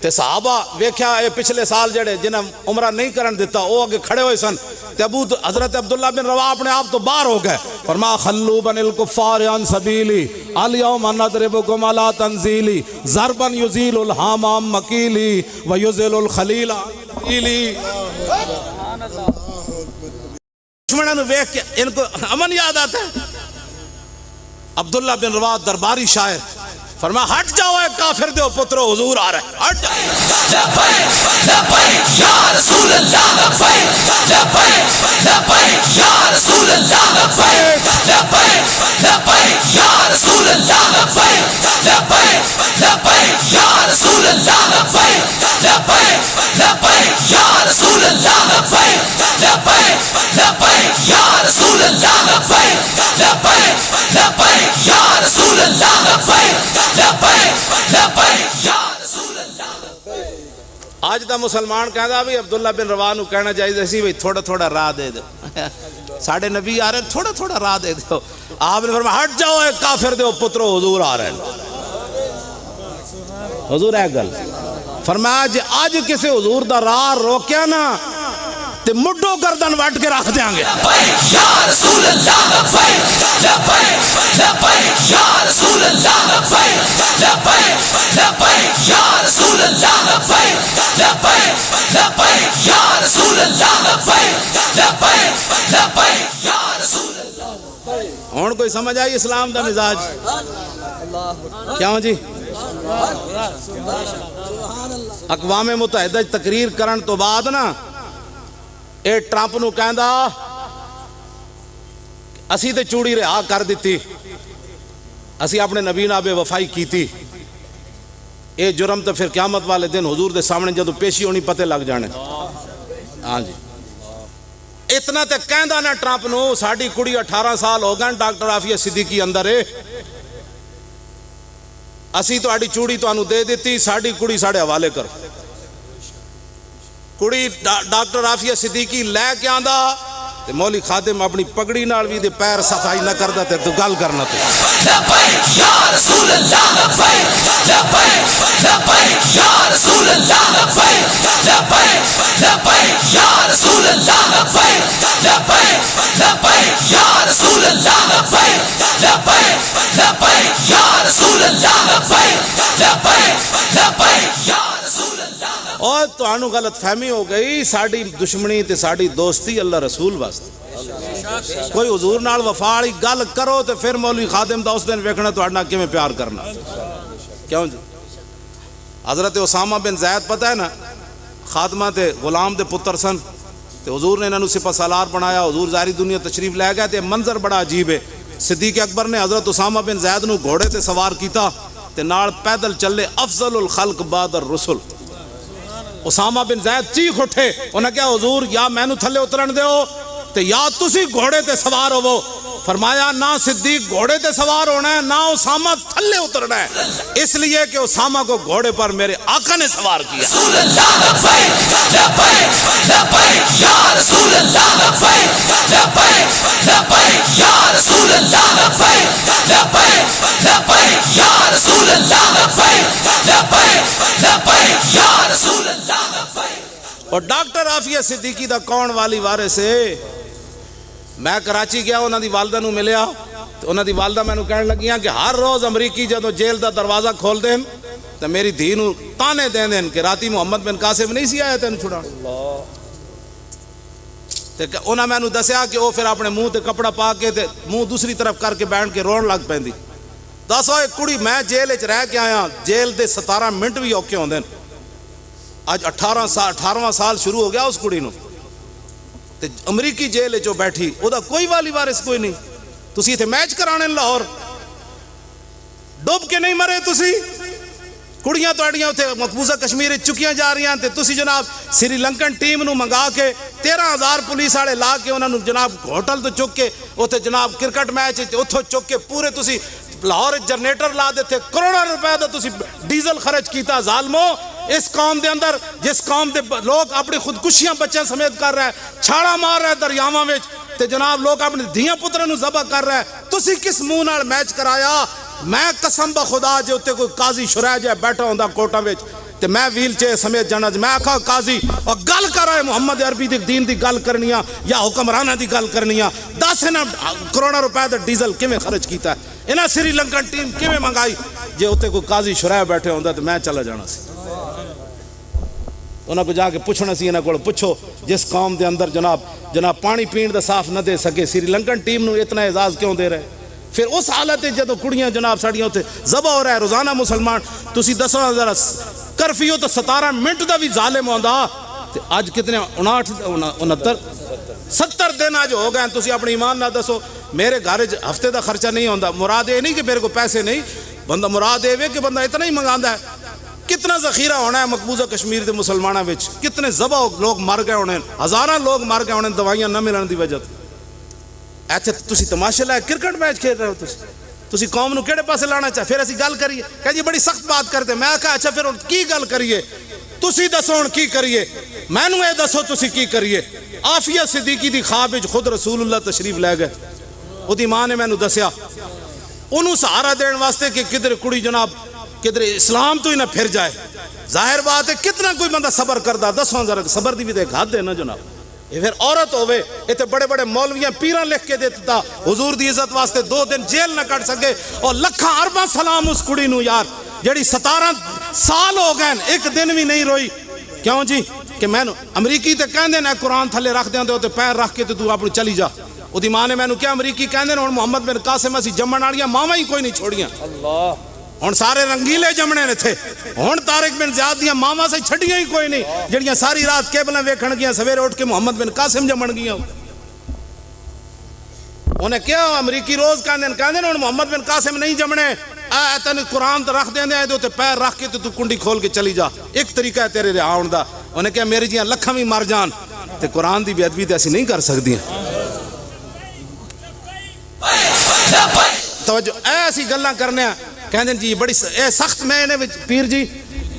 تے صحابہ ویکھیا اے پچھلے سال جڑے جنہاں عمرہ نہیں کرن دیتا او اگے کھڑے ہوئے سن تے حضرت عبداللہ بن رواح اپنے آپ تو باہر ہو گئے. فرمایا خلو بن الکفار عن سبیلی الیوم نضربکم علی تنزیلی ضربا یزیل الحامام مکیلی ویزل الخلیل علی. دشمنوں نے دیکھ کے ان کو امن یاد آتا ہے. عبداللہ بن رواح درباری شاعر فرما ہٹ جاؤ اے کافر دے پترو حضور آ رہا ہے. ہٹ جاؤ. لبیک لبیک یا رسول اللہ لبیک لبیک لبیک یا رسول اللہ لبیک لبیک لبیک یا رسول اللہ لبیک لبیک لبیک یا رسول اللہ لبیک لبیک لبیک یا رسول اللہ لبیک لبیک لبیک یا رسول اللہ لبیک لبیک لبیک یا رسول اللہ لبیک لبیک لبیک یا رسول اللہ. آج دا مسلمان کہندا بھی عبداللہ بن رواح نو کہنا چاہیے سی بھئی تھوڑا تھوڑا راہ دے دو. ساڈے نبی آ رہے ہیں تھوڑا تھوڑا راہ دے دو. آپ نے فرمایا ہٹ جاؤ اے کافر دے پترو حضور آ رہے ہیں. حضور ہے گل فرمایا جی اج کسی حضور دا راہ روکیا نا تے مڈو گردن وٹ کے رکھ دیاں گے. لبیک یا رسول اللہ لبیک لبیک لبیک یا رسول اللہ لبیک لبیک لبیک یا رسول اللہ لبیک لبیک لبیک یا رسول اللہ لبیک لبیک لبیک یا رسول اللہ. ہن کوئی سمجھ آئی اسلام دا مزاج کیوں جی؟ اقوام متحدہ تقریر کرن تو بعد نا اے ٹرمپ نو کہندا اسی تے چوڑی رہا کر دیتی, اسی اپنے نبی نال بے وفائی کیتی. اے جرم تو پھر قیامت والے دن حضور دے سامنے جدو پیشی ہونی پتے لگ جانے. ہاں جی اتنا تے کہندا نا ٹرمپ نو ساڈی کڑی 18 سال ہو گئے ڈاکٹر عافیہ صدیقی اندر ہے, اسی تہاڈی چوڑی تانوں دے دیتی, ساڈی کڑی ساڈے حوالے کرو. کڑی ڈاکٹر عافیہ صدیقی لے کے آندا تے مولی خادم اپنی پگڑی نال بھی دے پیر صفائی نہ کردا تے تو گل کرنا تے. لبیک یا رسول اللہ لبیک لبیک لبیک یا رسول اللہ لبیک لبیک لبیک یا رسول اللہ لبیک لبیک لبیک یا رسول اللہ لبیک لبیک لبیک یا رسول اللہ لبیک لبیک لبیک یا رسول اللہ. اور تانوں غلط فہمی ہو گئی, ساڈی دشمنی تے ساڈی دوستی اللہ رسول واسطے. کوئی حضور نال وفا والی گل کرو تے پھر مولوی خادم دا اس دن ویکھنا تہاڈے نال کیویں پیار کرنا. کیوں جی؟ حضرت اسامہ بن زید پتہ ہے نا خاتمہ تے غلام دے پتر سن تے حضور نے انہاں نوں سپہ سالار بنایا. حضور ظاہری دنیا تشریف لے گئے تے منظر بڑا عجیب ہے. صدیق اکبر نے حضرت اسامہ بن زید نو گھوڑے تے سوار کیتا تے نال پیدل چلے افضل الخلق بعد الرسل. اسامہ بن زید چیخ اٹھے, انہاں کہا حضور یا مینوں تھلے اترن دیو تے یا تسی گھوڑے تے سوار ہوو. فرمایا نہ صدیق گھوڑے تے سوار ہونا ہے نہ اسامہ تھلے اترنا ہے, اس لیے کہ اسامہ کو گھوڑے پر میرے آقا نے سوار کیا. رسول اللہ لبیک لبیک لبیک یا رسول اللہ لبیک لبیک لبیک یا رسول اللہ لبیک لبیک لبیک یا رسول اللہ لبیک لبیک لبیک یا رسول اللہ لبیک. اور ڈاکٹر عافیہ صدیقی دا کون والی وارث ہے؟ میں کراچی گیا, انہاں دی والدہ نو ملیا تو انہاں دی والدہ مینوں کہن لگیاں کہ ہر روز امریکی جدوں جیل دا دروازہ کھول دین تے میری دھی نو تانے دین دین کہ راتی محمد بن قاسم نہیں سی آیا تینوں چھڑان. تے انہاں مینوں دسیا کہ او پھر اپنے منہ تے کپڑا پا کے تے منہ دوسری طرف کر کے بیٹھ کے رون لگ پیندی. دسو اے کڑی میں جیل وچ رہ کے آیا, جیل دے 17 منٹ بھی اوکھے ہوندے. اج 18واں سال شروع ہو گیا اس کڑی نو تے امریکی جیل جو بیٹھی او دا کوئی والی وارث کوئی نہیں. تسی ایتھے میچ کرانے لاہور ڈوب کے نہیں مرے, تسی کڑیاں تہاڈیاں اوتھے مقبوضہ کشمیر چکیاں جا رہی ہیں تے تسی جناب سری لنکن ٹیم نو منگا کے 13,000 پولیس والے لا کے انہاں نو جناب ہوٹل تو چک کے اوتھے جناب کرکٹ میچ اوتھوں چک کے پورے تسی لاہور جنریٹر لا دیتے, کروڑاں روپے دا تسی ڈیزل خرچ کیتا. ظالمو اس قوم دے اندر جس قوم دے لوگ اپنی خودکشیاں بچیاں سمیت کر رہے ہیں, چھاڑا مار رہے ہیں دریاواں وچ تے جناب لوگ اپنے دھیاں پتراں نو ذبح کر رہے ہیں, تسی کس منہ نال میچ کرایا؟ میں قسم بخدا جے اوتے کوئی قاضی شرح جے بیٹھا ہوندا کوٹاں وچ تے میں ویل چیئر سمیت جانا, میں آکھا قاضی اور گل کر رہے محمد عربی دی دین دی گل کرنی یا حکمرانہ دی گل کرنی, دس انہاں کروڑاں روپے دا ڈیزل کیویں خرچ کیتا ہے, انہاں سری لنکن ٹیم کیویں منگائی؟ جے اوتے کوئی قاضی شرح بیٹھے ہوندا تے میں چلا جانا سی. انہوں کو جا کے پوچھنا سی انہوں کو پوچھو جس قوم دے اندر جناب پانی پین دا صاف نہ دے سکے سری لنکن ٹیم نو اتنا اعزاز کیوں دے رہے؟ پھر اس حالت جدو کڑیاں جناب ساڑیاں ہوتے ذبح ہو رہا ہے روزانہ مسلمان تسی دسو ذرا کرفیو تو 17 منٹ دا بھی ظالم ہوندا اج کتنے 69 70 دن اج ہو گئے تسی اپنی ایمان نہ دسو میرے گھر ہفتے دا خرچہ نہیں ہوندا مراد یہ نہیں کہ میرے کو پیسے نہیں بندہ مراد یہ کہ بندہ اتنا ہی منگاندا ہے کتنا ذخیرہ ہونا ہے مقبوضہ کشمیر دے مسلمانوں وچ کتنے ذبح لوگ مر گئے ہونے ہزاراں لوگ مر گئے ہونے دوائیاں نہ ملن دی وجہ ایتھے تسی تماشے لائے کرکٹ میچ کھیل رہے ہو تسی قوم نو کیڑے پاسے لانا چاہ پھر اسی گل کریے کہ جی بڑی سخت بات کرتے میں کہا اچھا پھر کی گل کریے تسی دسو ہن کی کریے مینوں اے دسو تسی کی کریے عافیہ صدیقی دی خواب وچ خود رسول اللہ تشریف لے گئے اودی ماں نے مینوں دسیا انہوں سہارا دین واسطے کہ کدھر کڑی جناب کدھر اسلام تو ہی نہ پھر جائے ظاہر بات ہے کتنا کوئی بندہ صبر کردا دسو ذرا صبر دی بھی تے حد ہے نا جناب یہ پھر عورت ہوئے اتنے بڑے بڑے مولویاں پیراں لکھ کے دیتا حضور دی عزت واسطے 2 دن جیل نہ کٹ سکے اور لکھاں ارباں سلام اس کڑی نو یار جڑی 17 سال ہو گئے ایک دن بھی نہیں روئی کیوں جی کہ میں امریکی تے کہندے نا قرآن تھلے رکھ دیندے تے پیر رکھ کے تے تو اپنی چلی جا اودی ماں نے مینوں کیا امریکی کہندے نے ہن محمد بن قاسم اسی جمن والیاں ماواں ہی کوئی نہیں چھوڑیاں اللہ ہن سارے رنگیلے جمنے نے تھے ہن طارق بن زیاد دیاں ماواں سے چھڈیاں ہی کوئی نہیں جڑیاں ساری رات کیبلاں ویکھن گیاں سویرے اٹھ کے محمد بن قاسم جمن گیاں انہیں کیا امریکی روز کہندے ہن محمد بن قاسم نہیں جمنے تینوں قرآن تے رکھ دیندے تے پیر رکھ کے تو کنڈی کھول کے چلی جا ایک طریقہ ہے تیرے رہا ہون دا انہیں کہا میری جیاں لکھاں بھی مر جان تے قرآن دی بے ادبی تے ایسی نہیں کر سکدیاں توجہ ایسی گلاں کرنے کہندے جی بڑی سخت میں نے پیر جی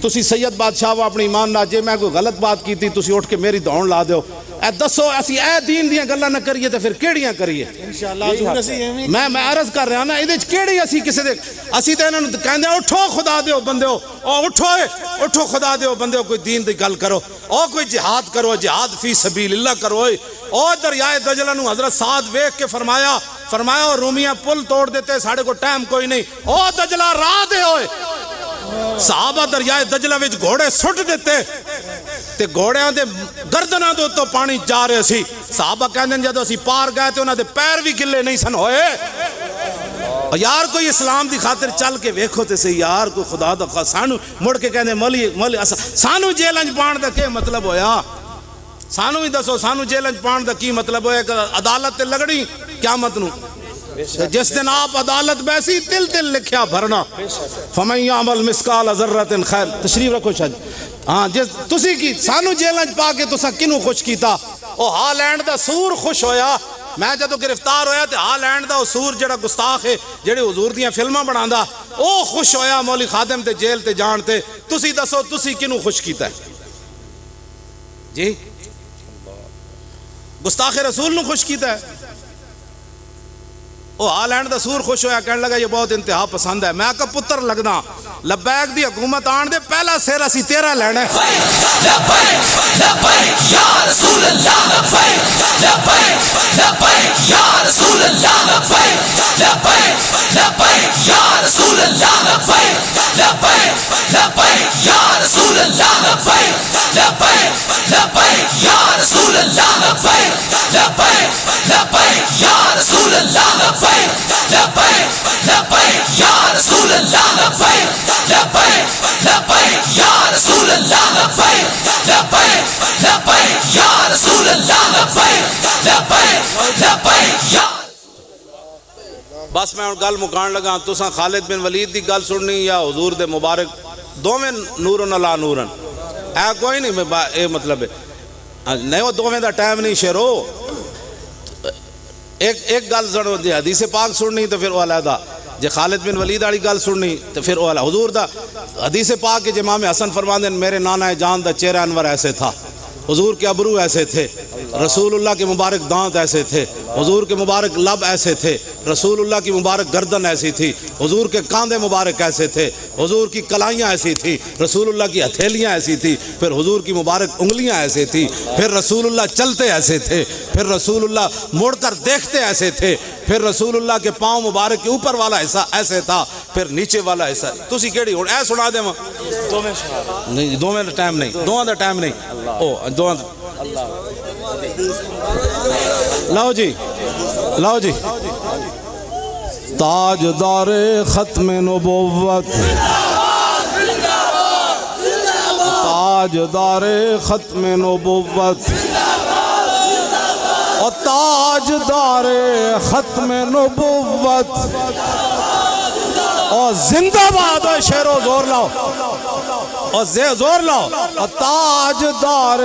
تسی سید بادشاہ وہ اپنی ایمان نہ جے میں کوئی غلط بات کی تھی تسی اٹھ کے میری دوڑ لا دیو اے دسو اسی اے دین دیاں گلاں نہ کریے تے پھر کیڑیاں کریے انشاءاللہ میں عرض کر رہا نا ادے وچ کیڑی اسی کسے دے اسی تے انہاں نوں کہندے اٹھو خدا دیو بندیو او اٹھو خدا دیو بندیو کوئی دین دی گل کرو او کوئی جہاد کرو جہاد فی سبیل اللہ کرو او دریائے دجلہ نو حضرت سعد ویکھ کے فرمایا رومیاں پل توڑ دیتے ساڑھے کو ٹائم کوئی نہیں او دجلہ راہ دے ہوئے صحابہ دریائے دجلہ وچ گھوڑے سٹ دیتے تے گھوڑیاں دے گردناں دے تو پانی جا رہے سی صحابہ کہندے جدوں اسی پار گئے تے انہاں دے پیر بھی گلے نہیں سن ہوئے یار کوئی اسلام دی خاطر چل کے ویکھو تے سی یار کوئی خدا دا سانو مڑ کے کہندے مولی سانو جیلنج پان دا کی مطلب ہویا سانو ہی دسو سانو جیلنج پان دا کی مطلب ہویا کہ عدالت تے لگڑی قیامت نو جس دن آپ عدالت بیسی تل تل لکھیا بھرنا فمن یعمل مثقال ذرۃ خیر تشریف رکھو شاہ ہاں جس تسی کی سانو جیلنج پا کے تسا کنوں خوش کیتا او ہالینڈ دا سور خوش ہویا میں جدو گرفتار ہویا تے ہالینڈ دا سور جڑا گستاخ ہے جڑے حضور دیاں فلماں بناندا او خوش ہویا مولی خادم تے جیل تے جان تے تسی دسو تسی کنوں خوش کیتا ہے جی گستاخ رسول نو خوش کیتا ہے وہ ہالینڈ دا سور خوش ہویا کہنے لگا یہ بہت انتہا پسند ہے میں کہا پتر لگنا لبیک دی حکومت آن دے پہلا سیر اسی تیرا لینا ہے لبیک لبیک یا رسول اللہ لبیک لبیک لبیک یا رسول اللہ لبیک لبیک لبیک یا رسول اللہ لبیک لبیک لبیک یا رسول اللہ لبیک لبیک لبیک یا رسول اللہ لبیک لبیک لبیک یا رسول اللہ لبیک لبیک لبیک یا رسول اللہ لبیک لبیک لبیک یا رسول اللہ لبیک لبیک لبیک یا رسول اللہ لبیک لبیک لبیک یا بس میں گل مکان لگا تساں خالد بن ولید دی گل سننی یا حضور دے مبارک دوویں نورن لا نورن اے کوئی نہیں اے مطلب ہے نہیں وہ دوویں دا ٹائم نہیں شیرو ایک گل سنو جی حدیث پاک سننی تو پھر وہ علیحدہ جی خالد بن ولید والی گل سننی تو پھر وہ علیحدہ حضور دا حدیث پاک کے امام حسن فرماندے میرے نانا جان دا چہرہ انور ایسے تھا حضور کے ابرو ایسے تھے رسول اللہ کے مبارک دانت ایسے تھے حضور کے مبارک لب ایسے تھے رسول اللہ کی مبارک گردن ایسی تھی حضور کے کاندھے مبارک ایسے تھے حضور کی کلائیاں ایسی تھی رسول اللہ کی ہتھیلیاں ایسی تھی پھر حضور کی مبارک انگلیاں ایسے تھی پھر رسول اللہ چلتے ایسے تھے پھر رسول اللہ مڑ کر دیکھتے ایسے تھے پھر رسول اللہ کے پاؤں مبارک کے اوپر والا حصہ ایسے تھا پھر نیچے والا حصہ تسی کیڑی ہن اے سنا دیواں نہیں دوویں دا ٹائم نہیں دوواں دا ٹائم نہیں او دوواں لو جی تاجدار ختم نبوت تاجدار ختم نبوت اور تاجدار ختم نبوت اور زندہ باد ہے شیرو زور لاؤ اور زور لاؤ اور تاجدار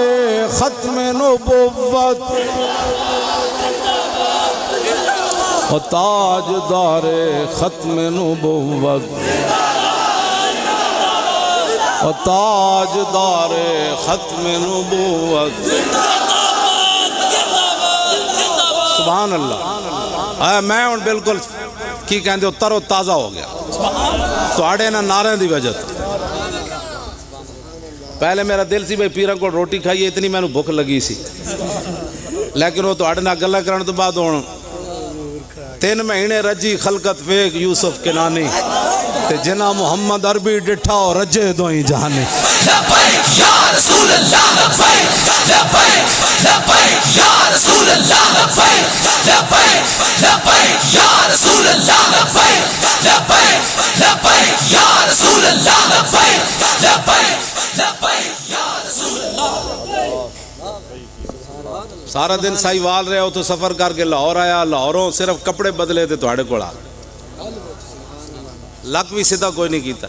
ختم نبوت اور تاجدار ختم نبوت اور تاجدار ختم نبوت سبحان اللہ میں ہوں بالکل کی کہندے ہو تر و تازہ ہو گیا تواڈے نہ نعرے دی وجہ تو پہلے میرا دل سی بھائی پیراں کو روٹی کھائیے اتنی مینوں بھوک لگی سی لیکن وہ تواڈے نال گلاں کرن تو بعد ہن 3 مہینے رجی خلقت ویگ یوسف کنانی تے جنا محمد عربی ڈٹھا اور رجے دوئی جہانی لبیک یا رسول اللہ لبیک لبیک لبیک یا رسول اللہ لبیک لبیک لبیک یا رسول اللہ لبیک لبیک لبیک یا رسول اللہ لبیک لبیک لبیک یا رسول اللہ سارا دن سائی وال رہے ہو تو سفر کر کے لاہور آیا لاہوروں صرف کپڑے بدلے تے تواڈے کول آ لک بھی سیدھا کوئی نہیں کیتا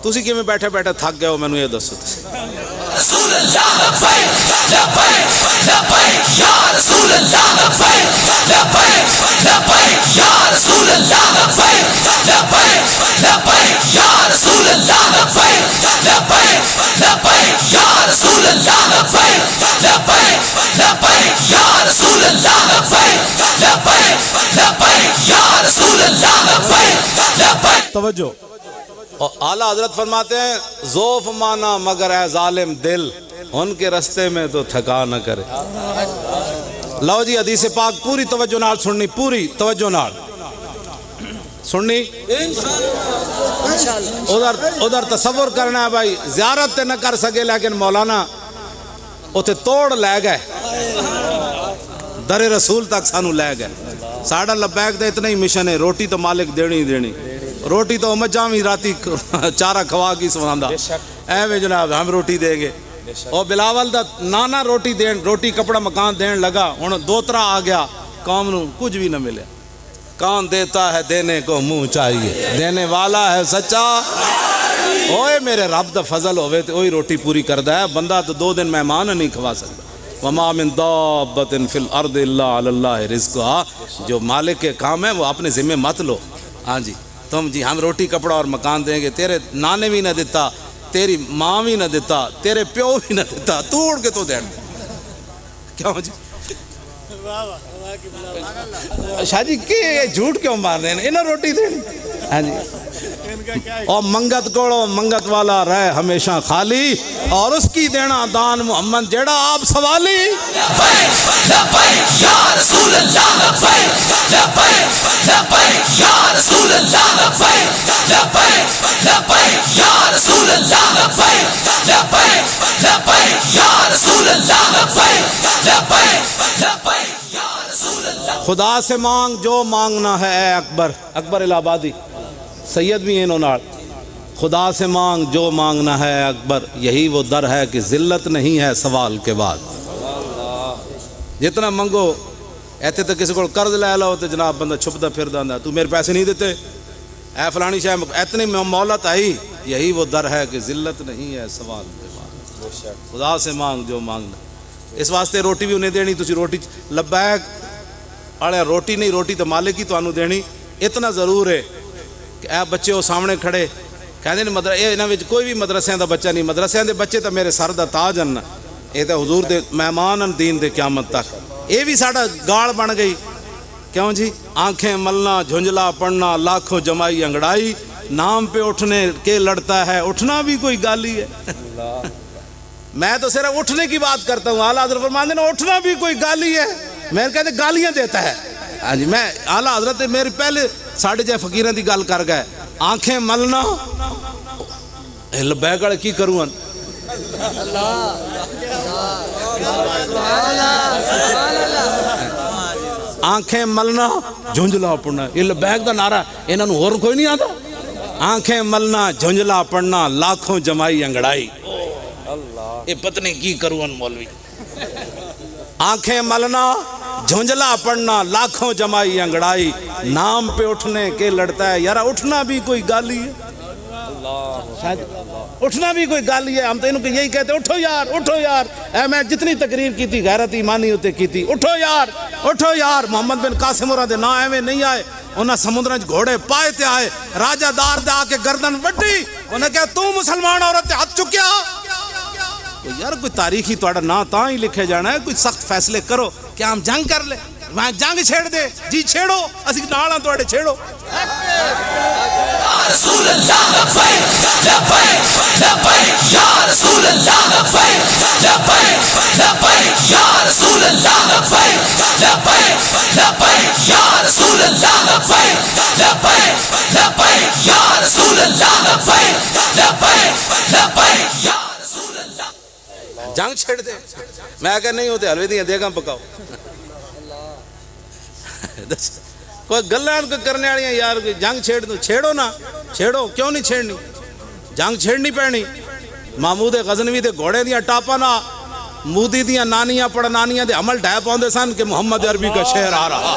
تسی کیویں بیٹھے بیٹھے تھک گئے ہو مینوں یہ دسو رسول اللہ لبیک لبیک لبیک یا رسول اللہ لبیک لبیک لبیک یا رسول اللہ لبیک لبیک لبیک یا رسول اللہ لبیک لبیک لبیک یا رسول اللہ لبیک لبیک لبیک یا رسول اللہ لبیک لبیک لبیک یا رسول اللہ لبیک لبیک توجہ اور اعلیٰ حضرت فرماتے ہیں ذوف مانا مگر اے ظالم دل ان کے رستے میں تو تھکا نہ کرے لو جی حدیث پاک پوری توجہ نال سننی پوری توجہ نال سننی ادھر تصور کرنا ہے بھائی زیارت تے نہ کر سکے لیکن مولانا اتھے توڑ لے گئے در رسول تک سانو لے گئے ساڑھا لبیک دے اتنا ہی مشن ہے روٹی تو مالک دینی دینی روٹی تو مجھا بھی راتی چارہ کھوا کی سواندہ اے میں جناب ہم روٹی دیں گے اور بلاول دا نانا روٹی دین روٹی کپڑا مکان دین لگا انہوں دوترا آ گیا قوم نو کچھ بھی نہ ملے کون دیتا ہے دینے کو منہ چاہیے دینے والا ہے سچا اوے میرے رب دا فضل ہوئے تو وہی روٹی پوری کردہ ہے بندہ تو 2 دن مہمان نہیں کھوا سکتا وما من دابت فی الارض الا علی اللہ رزقھا جو مالک کے کام ہے وہ اپنے ذمہ مت لو ہاں جی تم جی ہم روٹی کپڑا اور مکان دیں گے تیرے نانے بھی نہ دیتا تیری ماں بھی نہ دیتا تیرے پیو بھی نہ دیتا تو اڑ کے تو دین کیوں جی شاہ جی کہ جھوٹ کیوں مار رہے ہیں انہیں روٹی دینی ہاں جی اور منگت کوڑو منگت والا رہے ہمیشہ خالی اور اس کی دینا دان محمد جیڑا آپ سوالی لبیک لبیک یا رسول اللہ لبیک لبیک لبیک یا رسول اللہ لبیک لبیک لبیک یا رسول اللہ لبیک لبیک لبیک یا رسول اللہ لبیک لبیک لبیک یا رسول اللہ خدا سے مانگ جو مانگنا ہے اے اکبر اکبر الہ آبادی سید بھی ہیں انہوں خدا سے مانگ جو مانگنا ہے اکبر یہی وہ در ہے کہ ذلت نہیں ہے سوال کے بعد جتنا منگو ایتے تو کسی کو قرض لے لو تو جناب بندہ چھپتا پھر داندہ تو میرے پیسے نہیں دیتے اے فلانی شاہ اتنی مولت آئی یہی وہ در ہے کہ ذلت نہیں ہے سوال کے بعد خدا سے مانگ جو مانگنا اس واسطے روٹی بھی انہیں دینی تسی روٹی لبیک اڑے روٹی نہیں روٹی تو مالک ہی تو انہوں دینی اتنا ضرور ہے کہ اے بچے وہ سامنے کھڑے کہتے ہیں انہاں وچ کوئی بھی مدرسے دا بچہ نہیں مدرسے دے بچے تو میرے سر دا تاج ہیں یہ تو حضور دے مہمان ہیں دین دے قیامت تک یہ بھی ساڑا گاڑ بن گئی کیوں جی آنکھیں ملنا جھنجلا پڑھنا لاکھوں جمائی انگڑائی نام پہ اٹھنے کے لڑتا ہے اٹھنا بھی کوئی گالی ہے میں تو صرف اٹھنے کی بات کرتا ہوں اعلیٰ حضرت فرماتے ہیں اٹھنا بھی کوئی گالی ہے میں کہتے گالیاں دیتا ہے ہاں جی میں اعلیٰ حضرت میرے پہلے ساڑھے جائے فقیریں دی گال کر گئے آنکھیں ملنا لبیک والے کی کروں آنکھیں ملنا جھنجلا پڑنا یہ لبیک دا نعرہ انہاں نوں ہور کوئی نہیں آتا آنکھیں ملنا جھنجلا پڑنا لاکھوں جمائی انگڑائی یہ پتہ نہیں کی کروں مولوی آنکھیں ملنا جھنجلا پڑنا لاکھوں جمائی انگڑائی نام پہ اٹھنے کے لڑتا ہے یارا اٹھنا بھی کوئی گالی ہے شاید اٹھنا بھی کوئی گالی ہے ہم تو انہوں کو یہی کہتے اٹھو یار اے میں جتنی تقریر کی تھی غیرت ایمانی ہوتے کی تھی اٹھو یار محمد بن قاسم اور دے نا ایویں نہیں آئے انہاں سمندران گھوڑے پائے تے آئے راجہ دار دے آکے گردن وڈی انہیں کہا تو مسلمان عورت تے ہاتھ چکیا یار کوئی تاریخی توڑا نا تاں ہی لکھے جانا ہے کوئی سخت فیصلے کرو کیا ہم جنگ کر لے وہاں جنگ چھیڑ دے جی چھیڑو اسی ناڑاں توڑے چھیڑو یا رسول اللہ لبیک لبیک لبیک یا رسول اللہ لبیک لبیک لبیک یا رسول اللہ لبیک لبیک لبیک یا رسول اللہ لبیک لبیک لبیک یا رسول اللہ لبیک لبیک لبیک یا رسول اللہ جنگ چھیڑ دے میں کہا نہیں ہوتے حلوے دیاں دیگاں پکاؤ کوئی گلان کو کرنے آڑیاں یار جنگ چھیڑ دو چھیڑو نا چھیڑو کیوں نہیں چھیڑنی جنگ چھیڑنی پڑنی محمود غزنوی دے گھوڑے دیاں ٹاپا نا مودی دیاں نانیاں پڑنانیاں دے عمل ڈھائے پاؤندے سن کہ محمد عربی کا شہر آ رہا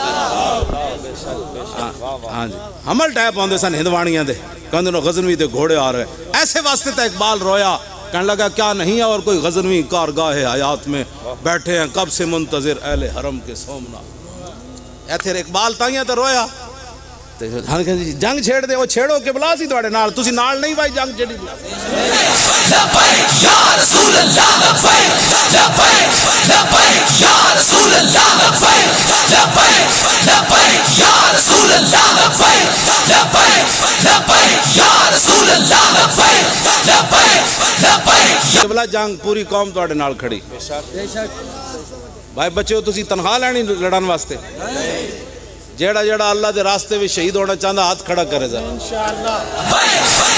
ہاں جی عمل ڈھائے پاؤندے سن ہندوانیاں دے کہندے نو غزنوی دے گھوڑے آ رہے ایسے واسطے تا اقبال رویا کہنے لگا کیا نہیں ہے اور کوئی غزنوی کارگاہ حیات میں بیٹھے ہیں کب سے منتظر اہل حرم کے سومنا ایتھر اقبال تائیاں تو رویا جنگ چھیڑ دے وہ چھیڑو کہ بلا سی توڑے نال تسی نال نہیں بھائی جنگ چھیڑی لبیک یا رسول اللہ لبیک لبیک لبیک یا رسول اللہ لبیک لبیک لبیک یا رسول اللہ لبیک لبیک لبیک یا رسول اللہ لبیک لبیک لبیک بلا جنگ پوری قوم توڑے نال کھڑی بھائی بچے ہو تسی تنخواہ لینی لڑن واسطے جیڑا جیڑا اللہ دے راستے بھی شہید ہونا چاہتا ہاتھ کھڑا کرے ذرا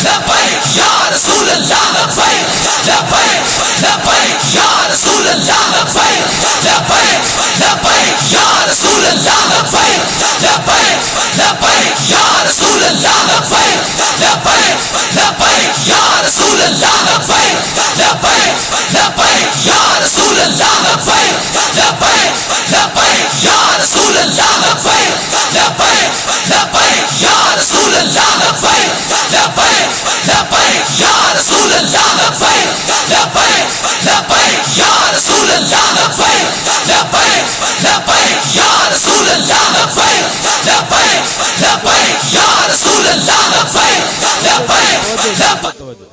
لبیک یا رسول اللہ لبیک لبیک لبیک یا رسول اللہ لبیک لبیک لبیک یا رسول اللہ لبیک لبیک لبیک یا رسول اللہ لبیک لبیک لبیک یا رسول اللہ لبیک لبیک لبیک یا رسول اللہ لبیک لبیک لبیک یا رسول اللہ لبیک لبیک لبیک یا رسول اللہ لبیک لبیک لبیک یا رسول اللہ لبیک لبیک لبیک یا رسول اللہ لبیک لبیک لبیک یا رسول اللہ لبیک لبیک لبیک یا رسول اللہ لبیک لبیک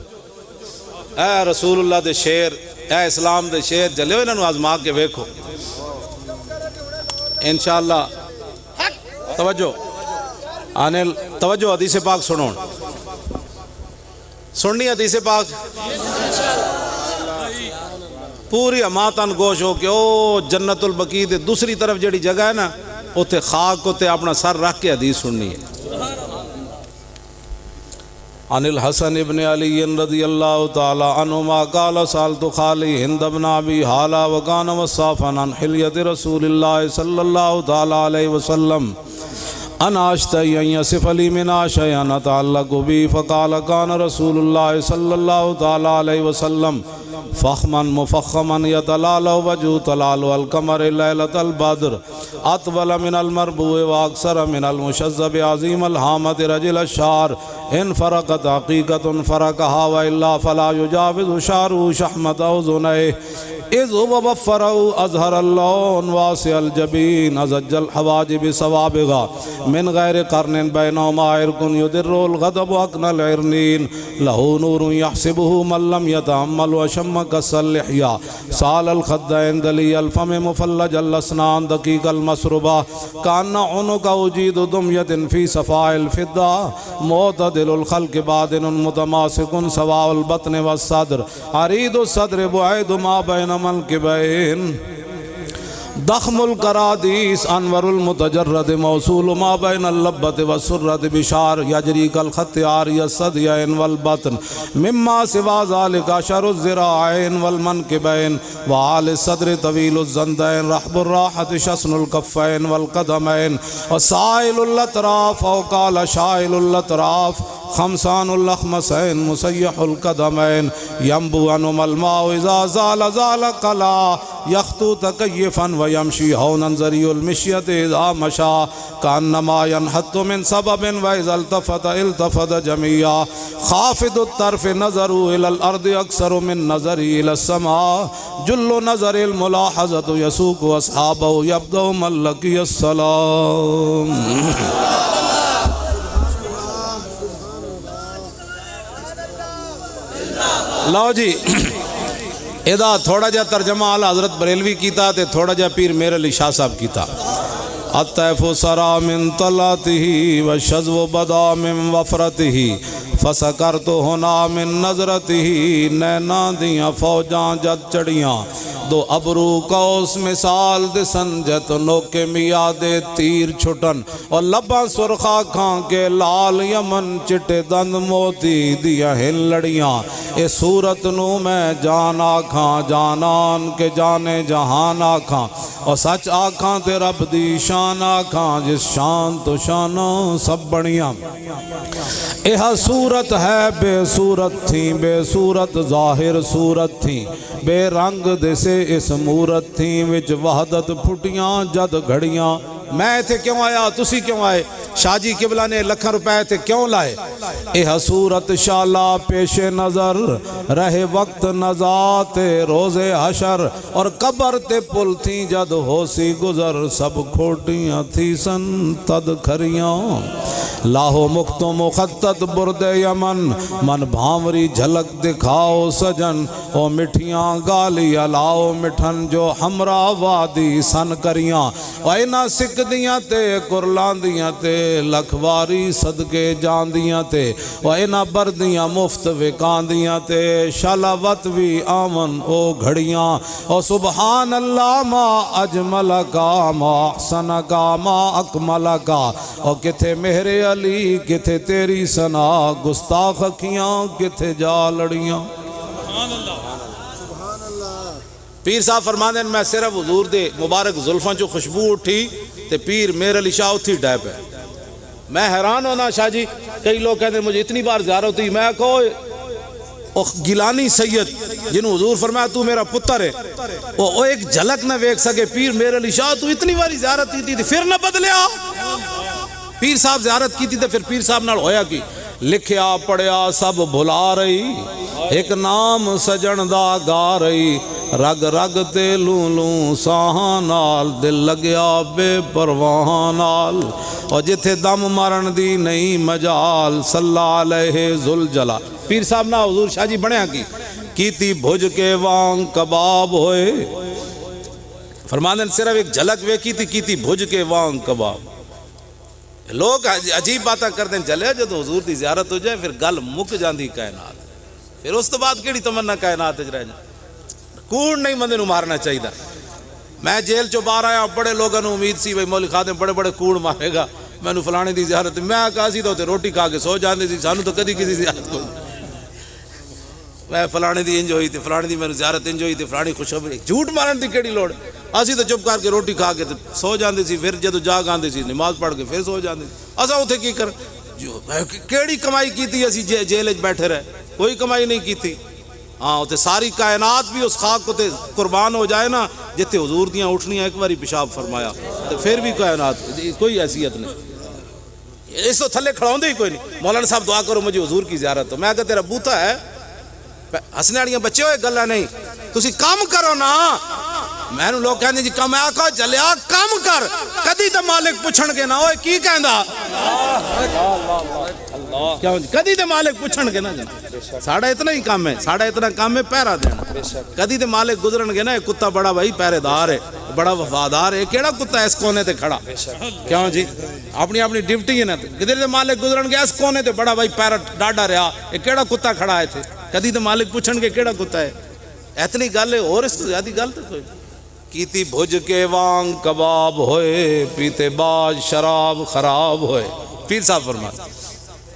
اے رسول اللہ دے شیر اے اسلام دے شیر جلے ہوئے انہوں آزما کے ویکھو انشاءاللہ توجہ آنے توجہ حدیث پاک سنون سننی حدیث پاک پوری اماتن گوش ہو کہ او جنت البقیع دے دوسری طرف جڑی جگہ ہے نا اوتے خاک ہوتے اپنا سر رکھ کے حدیث سننی ہے عن الحسن ابن علی رضی اللہ تعالی عنہما قال سالت خالی ہند ابن ابی حالا وکان وصافا عن حلیت رسول اللہ صلی اللہ تعالی علیہ وسلم انا اشتہی ان یصف لی منا شیئا اتعلق بی فقال کان رسول اللہ صلی اللہ تعالی علیہ وسلم فخما مفخما یتلال وجو تلال القمر لیلۃ البدر اطول من المربوع واکثر من المشذب عظیم الحامت رجل الشعر ان فرقت حقیقت فرقها والا فلا یجاوز شعره شحمت اذنیہ اذ هو بفره اظہر اللون واسع الجبین ازج الحواجب سوابغا من غیر قرن بینهما عرق یدر الغضب اقن العرنین له نور يحسبه من لم يتعمل وشم كسر اللحية سال الخدين دلي الفم مفلج الاسنان دقيق المسربة كأن عنق أجيد دمية في صفاء الفضة معتدل الخلق بادن متماسك سواء البطن والصدر عريض الصدر بعيد ما بين منكبين ضخم القرادیس انور المتجرد موصول ما بین اللبت والسرت بشار یجری کالخط عاری الصدیین والبطن مما سوا ذالک شر الذراعین والمنکبین وعال الصدر طویل الزندین رحب الراحت شسن الکفین والقدمین وسائل الاطراف وقال شائل الاطراف خمسان الاخمسین مسیح القدمین ینبو عنہم الماء اذا زال زال قلا یخطو تکیفا ویمشی ہونا ذریع المشیت اذا مشا کانما ینحط من سبب واذا التفت التفت جميعا خافض الطرف نظرو الى الارض اکثر من نظری الى السماء جل نظر الملاحظت یسوق اصحابہ یبدو من لقی السلام. لو جی ادا تھوڑا جا ترجمہ اعلی حضرت بریلوی کیتا تے تھوڑا جا پیر میر علی شاہ صاحب کیتا. الطیف سرا من طلعته والشذو بدا من وفرته فسکرت ہونا من نظرته نینا دیاں فوجاں جد چڑیاں دو ابرو کوس مثال دسن جت نوکے میاد تیر چھٹن اور لباں سرخا کھاں کے لال یمن چٹے دند موتی دیا ہن لڑیاں اے صورت نو میں جان آکھاں جانان کے جانے جہان آکھاں اور سچ آکھاں تے رب دی شان آکھاں جس شان تو شانہ سب بڑیاں. اہ صورت ہے بے صورت تھی بے صورت ظاہر صورت تھی بے رنگ دے سے اس مورت تھی وچ وحدت پھٹیاں جد گھڑیاں. میں تھے کیوں آیا تسی کیوں آئے شاہ جی قبلہ نے لکھن روپے تھے کیوں لائے. اہ صورت شالا پیش نظر رہے وقت نزات روز حشر اور قبر تے پل تھی جد ہو سی گزر سب کھوٹیاں تھی سن تد کھریاں. لاہو مخت مخطط برد یمن من بھامری جھلک دکھاؤ سجن او مٹھیاں گالی الاؤ مٹھن جو ہمرا وادی سن کریاں او اینا سکھ دیاں تے کرلان دیاں تے لکھواری صدقے جان دیاں تے او اینا بردیاں مفت وکان دیاں تے شالاوت وی آمن او گھڑیاں او سبحان اللہ ما اجمل کا ما احسن کا ما اکمل کا او کتھے مہر علی کتھے تیری سنا گستاخ اکھیاں کتھے جا لڑیاں. پیر صاحب فرماندے میں صرف حضور دے مبارک زلفاں جو خوشبو اٹھی تے پیر میر علی شاہ اتھی ڈیپ ہے. میں حیران ہونا شاہ جی کئی لوگ کہتے ہیں مجھے اتنی بار زیارت ہوئی میں کہو گیلانی سید جنہوں حضور فرمایا تو میرا پتر ہے وہ ایک جھلک نہ ویکھ سکے پیر میر علی شاہ تو اتنی باری زیارت کی تھی پھر نہ بدلیا. پیر صاحب زیارت کی تھی تو پھر پیر صاحب نال ہویا کی لکھیا پڑھیا سب بھلا رہی ایک نام سجن دا گا رہی رگ رگ تے لوں لوں ساہاں نال دل لگیا بے پرواہ نال اور جتھے دم مارن دی نہیں مجال صلی علیہ ذوالجلال. پیر صاحب نا حضور شاہ جی بنیا کی تھی بھج کے وانگ کباب ہوئے فرماندن صرف ایک جھلک وے کی تھی بھج کے وانگ کباب. لوگ عجیب باتاں کرتے ہیں چلے جدو حضور دی زیارت ہو جائے پھر گل مک جاندی کائنات پھر اس تو بعد کیڑی تمنا کائنات رہ جائے. کوڑ نہیں بندے نو مارنا چاہیے. میں جیل چو باہر آیا بڑے لوگوں نے امید سی بھائی مولوی خادم بڑے بڑے کوڑ مارے گا میں نو فلانے دی زیارت میں کہا سی تو روٹی کھا کے سو جاندے سی سانو تو کدی کسی زیارت کو میں فلانے دی انج ہوئی تھی فلانے دی میں زیارت انج ہوئی تھی فلانی خوشخبری جھوٹ مارن دی کیڑی لوڑ اسی تو چپ کر کے روٹی کھا کے سو جاندے سی پھر جدو جاگ آندے سی نماز پڑھ کے پھر سو جاندے سی. اسا اوتھے کی کر کیڑی کمائی کیتی اسی جیل وچ بیٹھے رہے کوئی کمائی نہیں کیتی. ہاں اوتھے ساری کائنات بھی اس خاک کو تے قربان ہو جائے نا جتے حضور دیاں اٹھنیاں ایک باری پیشاب فرمایا تو پھر بھی کائنات کوئی حیثیت نہیں اس تو تھلے کھڑاؤندے ہی کوئی نہیں. مولانا صاحب دعا کرو مجھے حضور کی زیارت ہو. میں کہا تیرا بوتا ہے ہسنے والیاں بچے ہوئے گلا نہیں تسی کام کرو نا. میں لوگ کہندے جی کم آکھو چلیا کام کر کدی تے مالک پوچھن گے نا اوے کی کہندا کیوں کدی تے مالک پوچھن گے نا ساڑا اتنا ہی کام ہے ساڑا اتنا کام ہے پہرا دینا. کدی تے مالک گزرن گے نا ایک کتا بڑا بھائی پہرے دار ہے بڑا وفادار ہے کیڑا کتا اس کونے تے کھڑا کیوں جی اپنی اپنی ڈیوٹی ہے نا کدھر تے مالک گزرن گے اس کونے تے بڑا بھائی پہرا ڈاڈا رہا یہ کیڑا کتا کھڑا ہے تھے کدی تے مالک پوچھن گے کیڑا کتا ہے. اتنی گل ہے اور اس تو زیادہ گل تو کوئی کیتی بھج کے وانگ کباب ہوئے پیتے بعد شراب خراب ہوئے. پیر صاحب فرماتے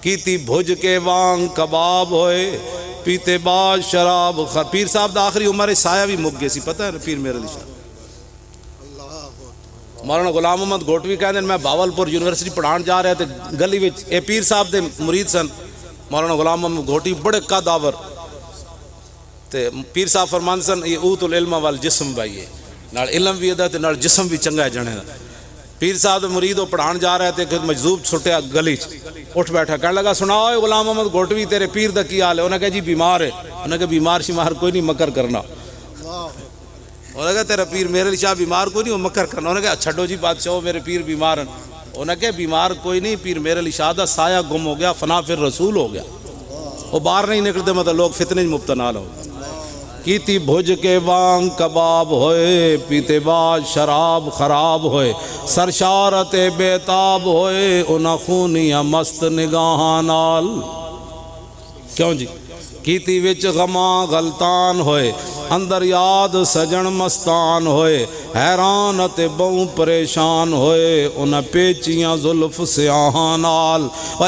کیتی بھج کے وانگ کباب ہوئے پیتے بعد شراب پیر صاحب دا آخری عمر سایہ بھی مک گئے سی. پتہ ہے پیر میرے علی شاہ مولانا غلام محمد گھوٹوی کہتے ہیں میں باولپور یونیورسٹی پڑھان جا رہے تھے گلی وچ اے پیر صاحب دے مرید سن مولانا غلام محمد گھوٹوی بڑے قداور تے پیر صاحب فرماندے سن یہ اوت العلم والجسم بھائی ہے نال علم بھی ادا تے نال جسم بھی چنگا ہے جنے دا. پیر صاحب دے مرید وہ پڑھان جا رہے تھے کہ مجذوب چھٹیا گلی اٹھ بیٹھا کہنے لگا سناؤ اے غلام محمد گھوٹوی تیرے پیر دا کی حال ہے؟ انہوں نے کہا جی بیمار ہے. انہوں نے کہا بیمار شمار کوئی نہیں مکر کرنا. انہوں نے کہا تیرا پیر میرے علی شاہ بیمار کوئی نہیں وہ مکر کرنا. انہوں نے کہا چھڈو جی بادشاہ میرے پیر بیمار ہیں. انہوں نے کہا بیمار کوئی نہیں پیر میرے علی شاہ دا سایہ گم ہو گیا فنا پھر رسول ہو گیا. وہ باہر نہیں نکلتے مطلب لوگ فتنے مبتلا ہو. کیتی بھج کے وانگ کباب ہوئے پیتے بعد شراب خراب ہوئے سرشارت بیتاب ہوئے انہاں خونیاں مست نگاہاں نال. کیوں جی کیتی وچ غماں غلطان ہوئے اندر یاد سجن مستان ہوئے حیران تے بہوں پریشان ہوئے انہاں پیچیاں زلف سیاہاں نال.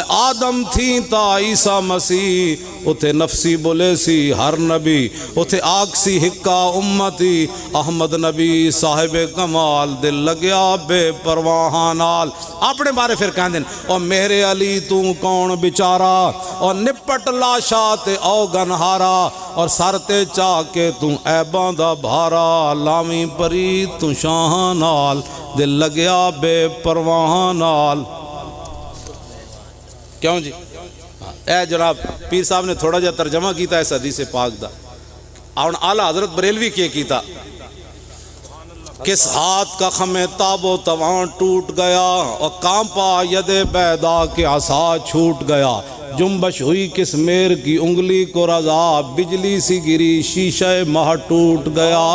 آدم تھی تا عیسیٰ مسیح اتھے نفسی بولے سی ہر نبی اتھے آگ سی ہکا امتی احمد نبی صاحب کمال دل لگیا بے پرواہاں نال. اپنے بارے پھر کہندے او میرے علی تو کون بیچارہ اور نپٹ لاشا تے او گنہارا اور سر تے چاہ کے تو عیباں دا بھارا لاویں پری تو شاہاں نال دل لگیا بے پرواہاں نال. کیوں جی اے جناب پیر صاحب نے تھوڑا جا ترجمہ کیتا ہے حدیث پاک دا. اور اعلیٰ حضرت بریلوی کیا کیتا کس ہاتھ کا خم تاب و توان ٹوٹ گیا اور کانپا ید بیدا کے عصا چھوٹ گیا جنبش ہوئی کس میر کی انگلی کو رضا بجلی سی گری شیشہ مہ ٹوٹ گیا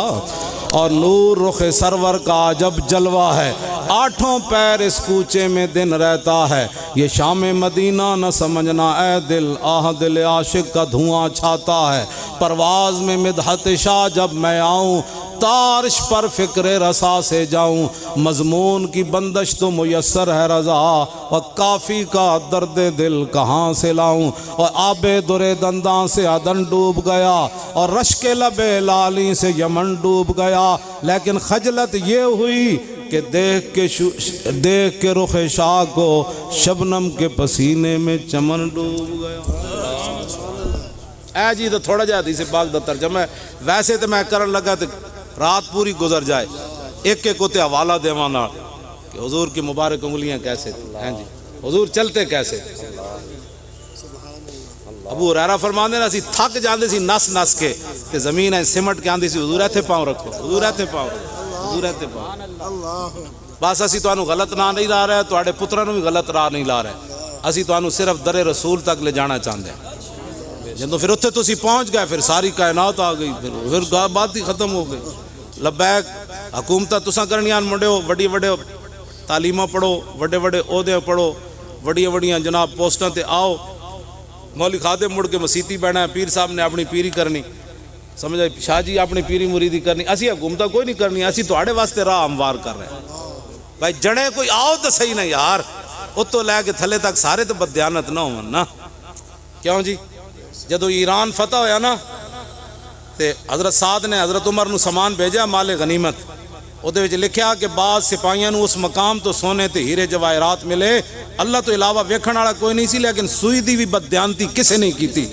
اور نور رخ سرور کا جب جلوہ ہے آٹھوں پیر اس کوچے میں دن رہتا ہے یہ شام مدینہ نہ سمجھنا اے دل آہ دل عاشق کا دھواں چھاتا ہے پرواز میں مدحت شاہ جب میں آؤں تارش پر فکر رسا سے جاؤں مضمون کی بندش تو میسر ہے رضا اور کافی کا درد دل کہاں سے لاؤں اور آب در دنداں سے عدن ڈوب گیا اور رشک لب لالی سے یمن ڈوب گیا لیکن خجلت یہ ہوئی کہ دیکھ کے رخ شاہ کو شبنم کے پسینے میں چمن ڈوب گیا. اے جی تو تھوڑا جا حدیث پاک دا ترجمہ ہے. ویسے تو میں کرن لگا تو رات پوری گزر جائے ایک ایک ہوتے حوالہ دیوانا کہ حضور کی مبارک انگلیاں کیسے ہیں جی حضور چلتے کیسے. ابو ہریرہ فرماندے نا سی تھک جاندے سی نس نس کے کہ زمین ہے سمٹ کے آندی سی حضور ایتھے پاؤں رکھو حضور ایتھے پاؤں حضور ایتھے پاؤں. بس اسی تو غلط راہ نہیں لا رہے تواڈے پتراں نوں بھی غلط راہ نہیں لا رہے اسی تو صرف در رسول تک لے جانا چاہتے ہیں. جدوں پھر اتھے تسی پہنچ گئے پھر ساری کائنات آ گئی پھر بات ہی ختم ہو گئی. لبیک حکومتہ تساں کرنیاں منڈے ہو وڈی وڈے تعلیمہ پڑھو وڈے وڈے عہدے پڑھو وڈیاں وڈیاں جناب پوسٹاں تے آؤ مولوی خادم مڑ کے مسیتی بیٹھنا ہے پیر صاحب نے اپنی پیری کرنی سمجھا شاہ جی اپنی پیری مریدی کرنی اسی حکومتہ کوئی نہیں کرنی اسی تواڈے واسطے راہ ہموار کر رہے ہیں. بھائی جڑے کوئی آؤ تو صحیح نہ یار اتوں لے کے تھلے تک سارے تو بددیانت نہ ہون نا. کیوں جی جدو ایران فتح ہویا نا تے حضرت سعد نے حضرت عمر نو سامان بھیجا مال غنیمت او دے وچ لکھیا کہ بعض سپاہیاں نو اس مقام تو سونے تے ہیرے جواہرات ملے اللہ تو علاوہ ویکھن والا کوئی نہیں سی لیکن سوئی دی بھی بددیانتی کسے نہیں کیتی.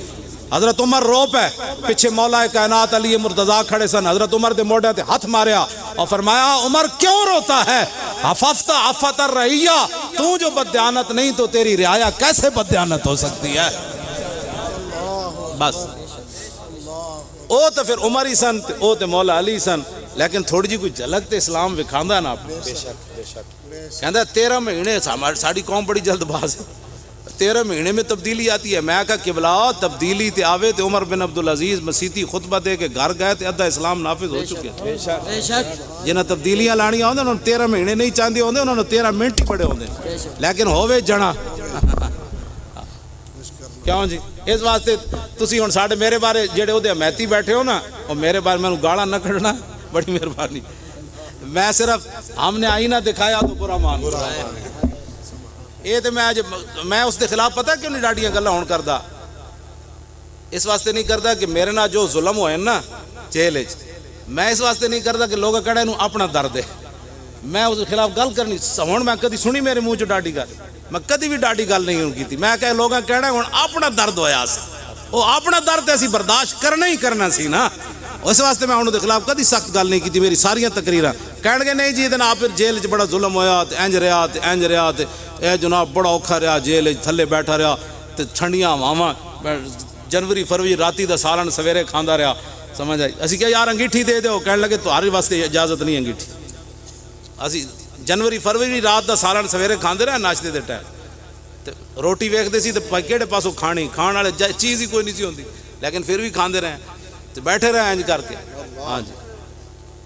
حضرت عمر رو پے پیچھے مولا کائنات علی مرتضیٰ کھڑے سن حضرت عمر دے موڑے تے ہاتھ ماریا اور فرمایا عمر کیوں روتا ہے حفظت عفت الرعیہ تو جو بددیانت نہیں تو تیری رعایا کیسے بددیانت ہو سکتی ہے. بس او تو پھر عمر ہی سن او تو مولا علی سن لیکن تھوڑی جی کوئی جھلک تے اسلام وکھاندا ہے نا کہندا 13 مہینے ساڈی قوم بڑی جلد باز ہے 13 مہینے میں تبدیلی آتی ہے. میں کہا قبلہ تبدیلی تے آوے تے عمر بن عبدالعزیز مسیتی خطبہ دے کے گھر گئے تے ادھا اسلام نافذ ہو چکے. جنہاں تبدیلیاں لانیاں ہوندے انہوں نے 13 مہینے نہیں چاہندے ہوندے انہوں نے 13 منٹ ہی پڑے ہوندے لیکن ہووے جنا. کیوں جی اس واسطے تسی ہن ساڈے میرے بارے جڑے اودے حمایتی بیٹھے ہو نا او میرے بارے مینوں گالاں نہ کڈنا بڑی مہربانی میں صرف ہم نے آئینہ دکھایا تو برا مان یہ تو میں اس کے خلاف پتہ کیوں نہیں ڈاڈیاں گلاں ہون کردا اس واسطے نہیں کردا کہ میرے نال جو ظلم ہوئے نا جیل وچ میں اس واسطے نہیں کردا کہ لوگ کہڑے نو اپنا درد ہے میں اس کے خلاف گل کرنی ہن میں کدی سنی میرے منہ چ ڈاڈی گل میں کدی بھی ڈاڈی گل نہیں کیتی میں کہ لوگاں کہنا ہن اپنا درد ہویا سی وہ اپنا درد اسی برداشت کرنا ہی کرنا سی نا اس واسطے میں انہوں کے خلاف کدی سخت گل نہیں کی میری ساریاں تقریراں کہن گے نہیں جی آپ پھر جیل چ بڑا ظلم ہویا تے انج رہا تے اے جناب بڑا اوکھا رہا جیل تھلے بیٹھا رہا تے ٹھنڈیاں ہواواں جنوری فروری راتی دا سالن سویرے کھاندا رہا سمجھ آئی اسی کہ یار انگیٹھی دے دیو کہنے لگے تمہارے واسطے اجازت نہیں انگیٹھی اسی جنوری فروری رات دا سالن سویرے کھاندے رہے ناشتے دے ٹائم تے روٹی ویکھدے سی تے کہڑے پاسوں کھانی کھان والے چیز ہی کوئی نہیں سی ہوندی لیکن پھر بھی کھاندے رہے تے بیٹھے رہے انج کر کے ہاں جی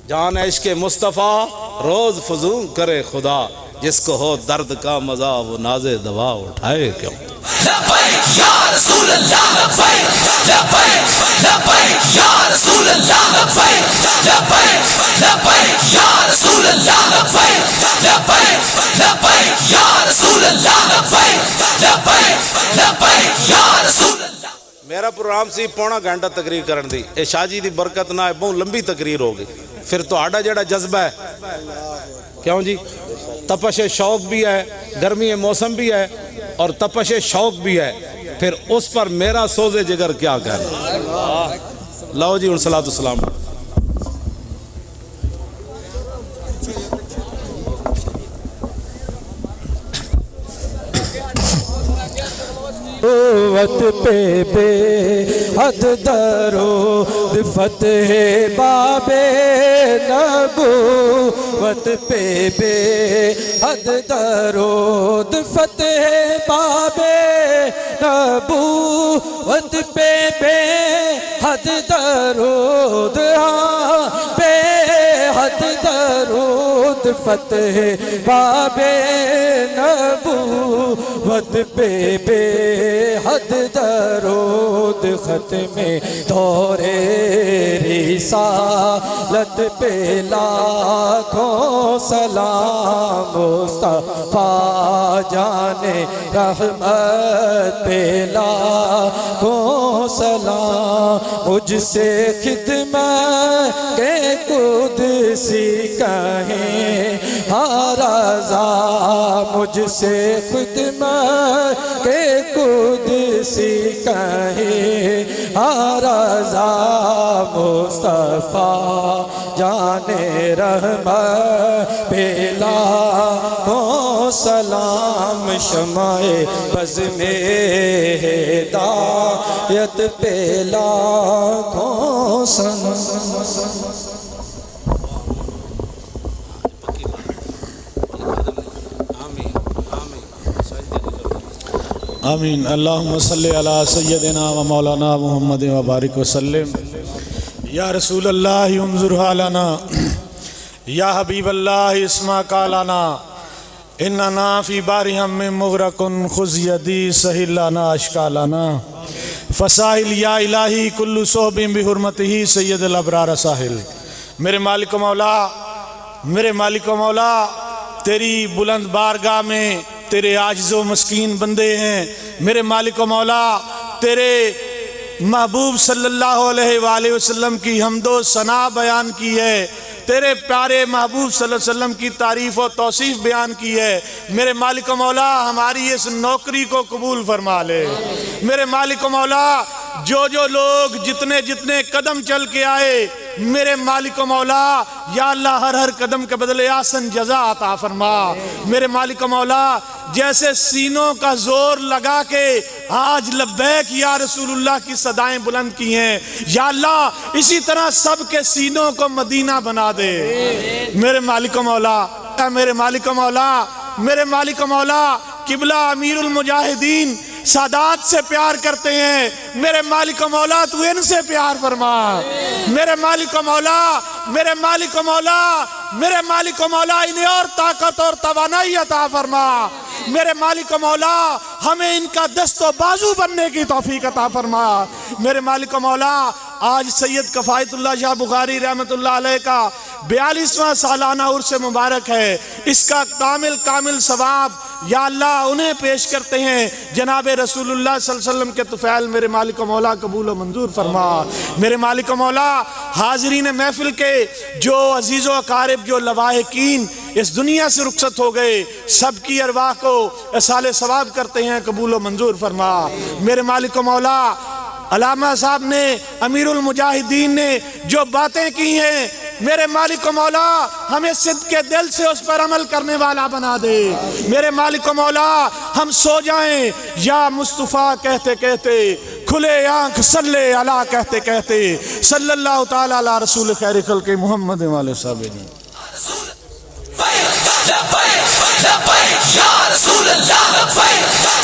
جان عشق مصطفیٰ روز فزوں کرے خدا جس کو ہو درد کا مزہ وہ ناز دوا اٹھائے کیوں لبیک یا رسول اللہ لبیک لبیک لبیک یا رسول اللہ لبیک لبیک لبیک یا رسول اللہ لبیک لبیک لبیک یا رسول اللہ لبیک لبیک لبیک یا رسول اللہ میرا پروگرام سی پونا گھنٹہ تقریر کرن دی اے شاہ جی دی برکت نہ بہت لمبی تقریر ہو گئی پھر تہاڈا جڑا جذبہ ہے کیوں جی تپش شوق بھی ہے گرمی موسم بھی ہے اور تپش شوق بھی ہے پھر اس پر میرا سوز جگر کیا کہنا لو جی صلاۃ والسلام نبوت پہ بے حد درود فتح باب نبوت پہ بے حد درود فتح باب نبوت پہ بے حد درود بے حد درود فتح باب نبوت پہ بے حد درود ختم دور رسالت پہ لاکھوں سلام مصطفیٰ جان رحمت پہ لاکھوں سلام مجھ سے خدمت کے قدسی کہیں ہاں رضا مجھ سے خدمت کے قدسی کہیں ہاں رضا مصطفیٰ جان رحمت پہ لاکھوں سلام شمع بزم ہدایت پہ لاکھوں سلام آمین اللہم صلی علی سیدنا و مولانا محمد و بارک وسلم یا رسول اللہ انظر حالنا یا حبیب اللہ اسما کالانا اننا فی بارہم میں مغرقن خذ یدی سہل لنا اشکالنا فساہل یا الہی کل صحب بحرمتہ سید الابرار ساحل میرے مالک و مولا تیری بلند بارگاہ میں تیرے عاجز و مسکین بندے ہیں میرے مالک و مولا تیرے محبوب صلی اللہ علیہ وآلہ وسلم کی حمد و ثنا بیان کی ہے تیرے پیارے محبوب صلی اللہ علیہ وسلم کی تعریف و توصیف بیان کی ہے میرے مالک و مولا ہماری اس نوکری کو قبول فرما لے میرے مالک و مولا جو لوگ جتنے قدم چل کے آئے میرے مالک و مولا یا اللہ ہر قدم کے بدلے آسن جزا عطا فرما میرے مالک و مولا جیسے سینوں کا زور لگا کے آج لبیک یا رسول اللہ کی صدائیں بلند کی ہیں یا اللہ اسی طرح سب کے سینوں کو مدینہ بنا دے میرے مالک و مولا میرے مالک و مولا قبلہ امیر المجاہدین سادات سے پیار کرتے ہیں میرے مالک و مولا تو ان سے پیار فرما میرے مالک و مولا انہیں اور طاقت اور توانائی عطا فرما میرے مالک و مولا ہمیں ان کا دست و بازو بننے کی توفیق عطا فرما میرے مالک و مولا آج سید کفایت اللہ شاہ بخاری رحمۃ اللہ علیہ کا 42واں سالانہ عرس مبارک ہے. اس کا کامل ثواب یا اللہ انہیں پیش کرتے ہیں. جناب رسول اللہ صلی اللہ علیہ وسلم کے طفیل میرے مالک و مولا قبول و منظور فرما. میرے مالک و مولا حاضرین محفل کے جو عزیز و اقارب جو لواحقین اس دنیا سے رخصت ہو گئے سب کی ارواح کو اصال ثواب کرتے ہیں قبول و منظور فرما. میرے مالک و مولا علامہ صاحب نے امیر المجاہدین نے جو باتیں کی ہیں میرے مالک و مولا ہمیں صدق کے دل سے اس پر عمل کرنے والا بنا دے. میرے مالک و مولا ہم سو جائیں یا مصطفیٰ کہتے کہتے کھلے آنکھ صلی اللہ کہتے کہتے صلی اللہ تعالی علی رسول خیر خلق محمد والے صاحب. لبیک لبیک یا رسول اللہ لبیک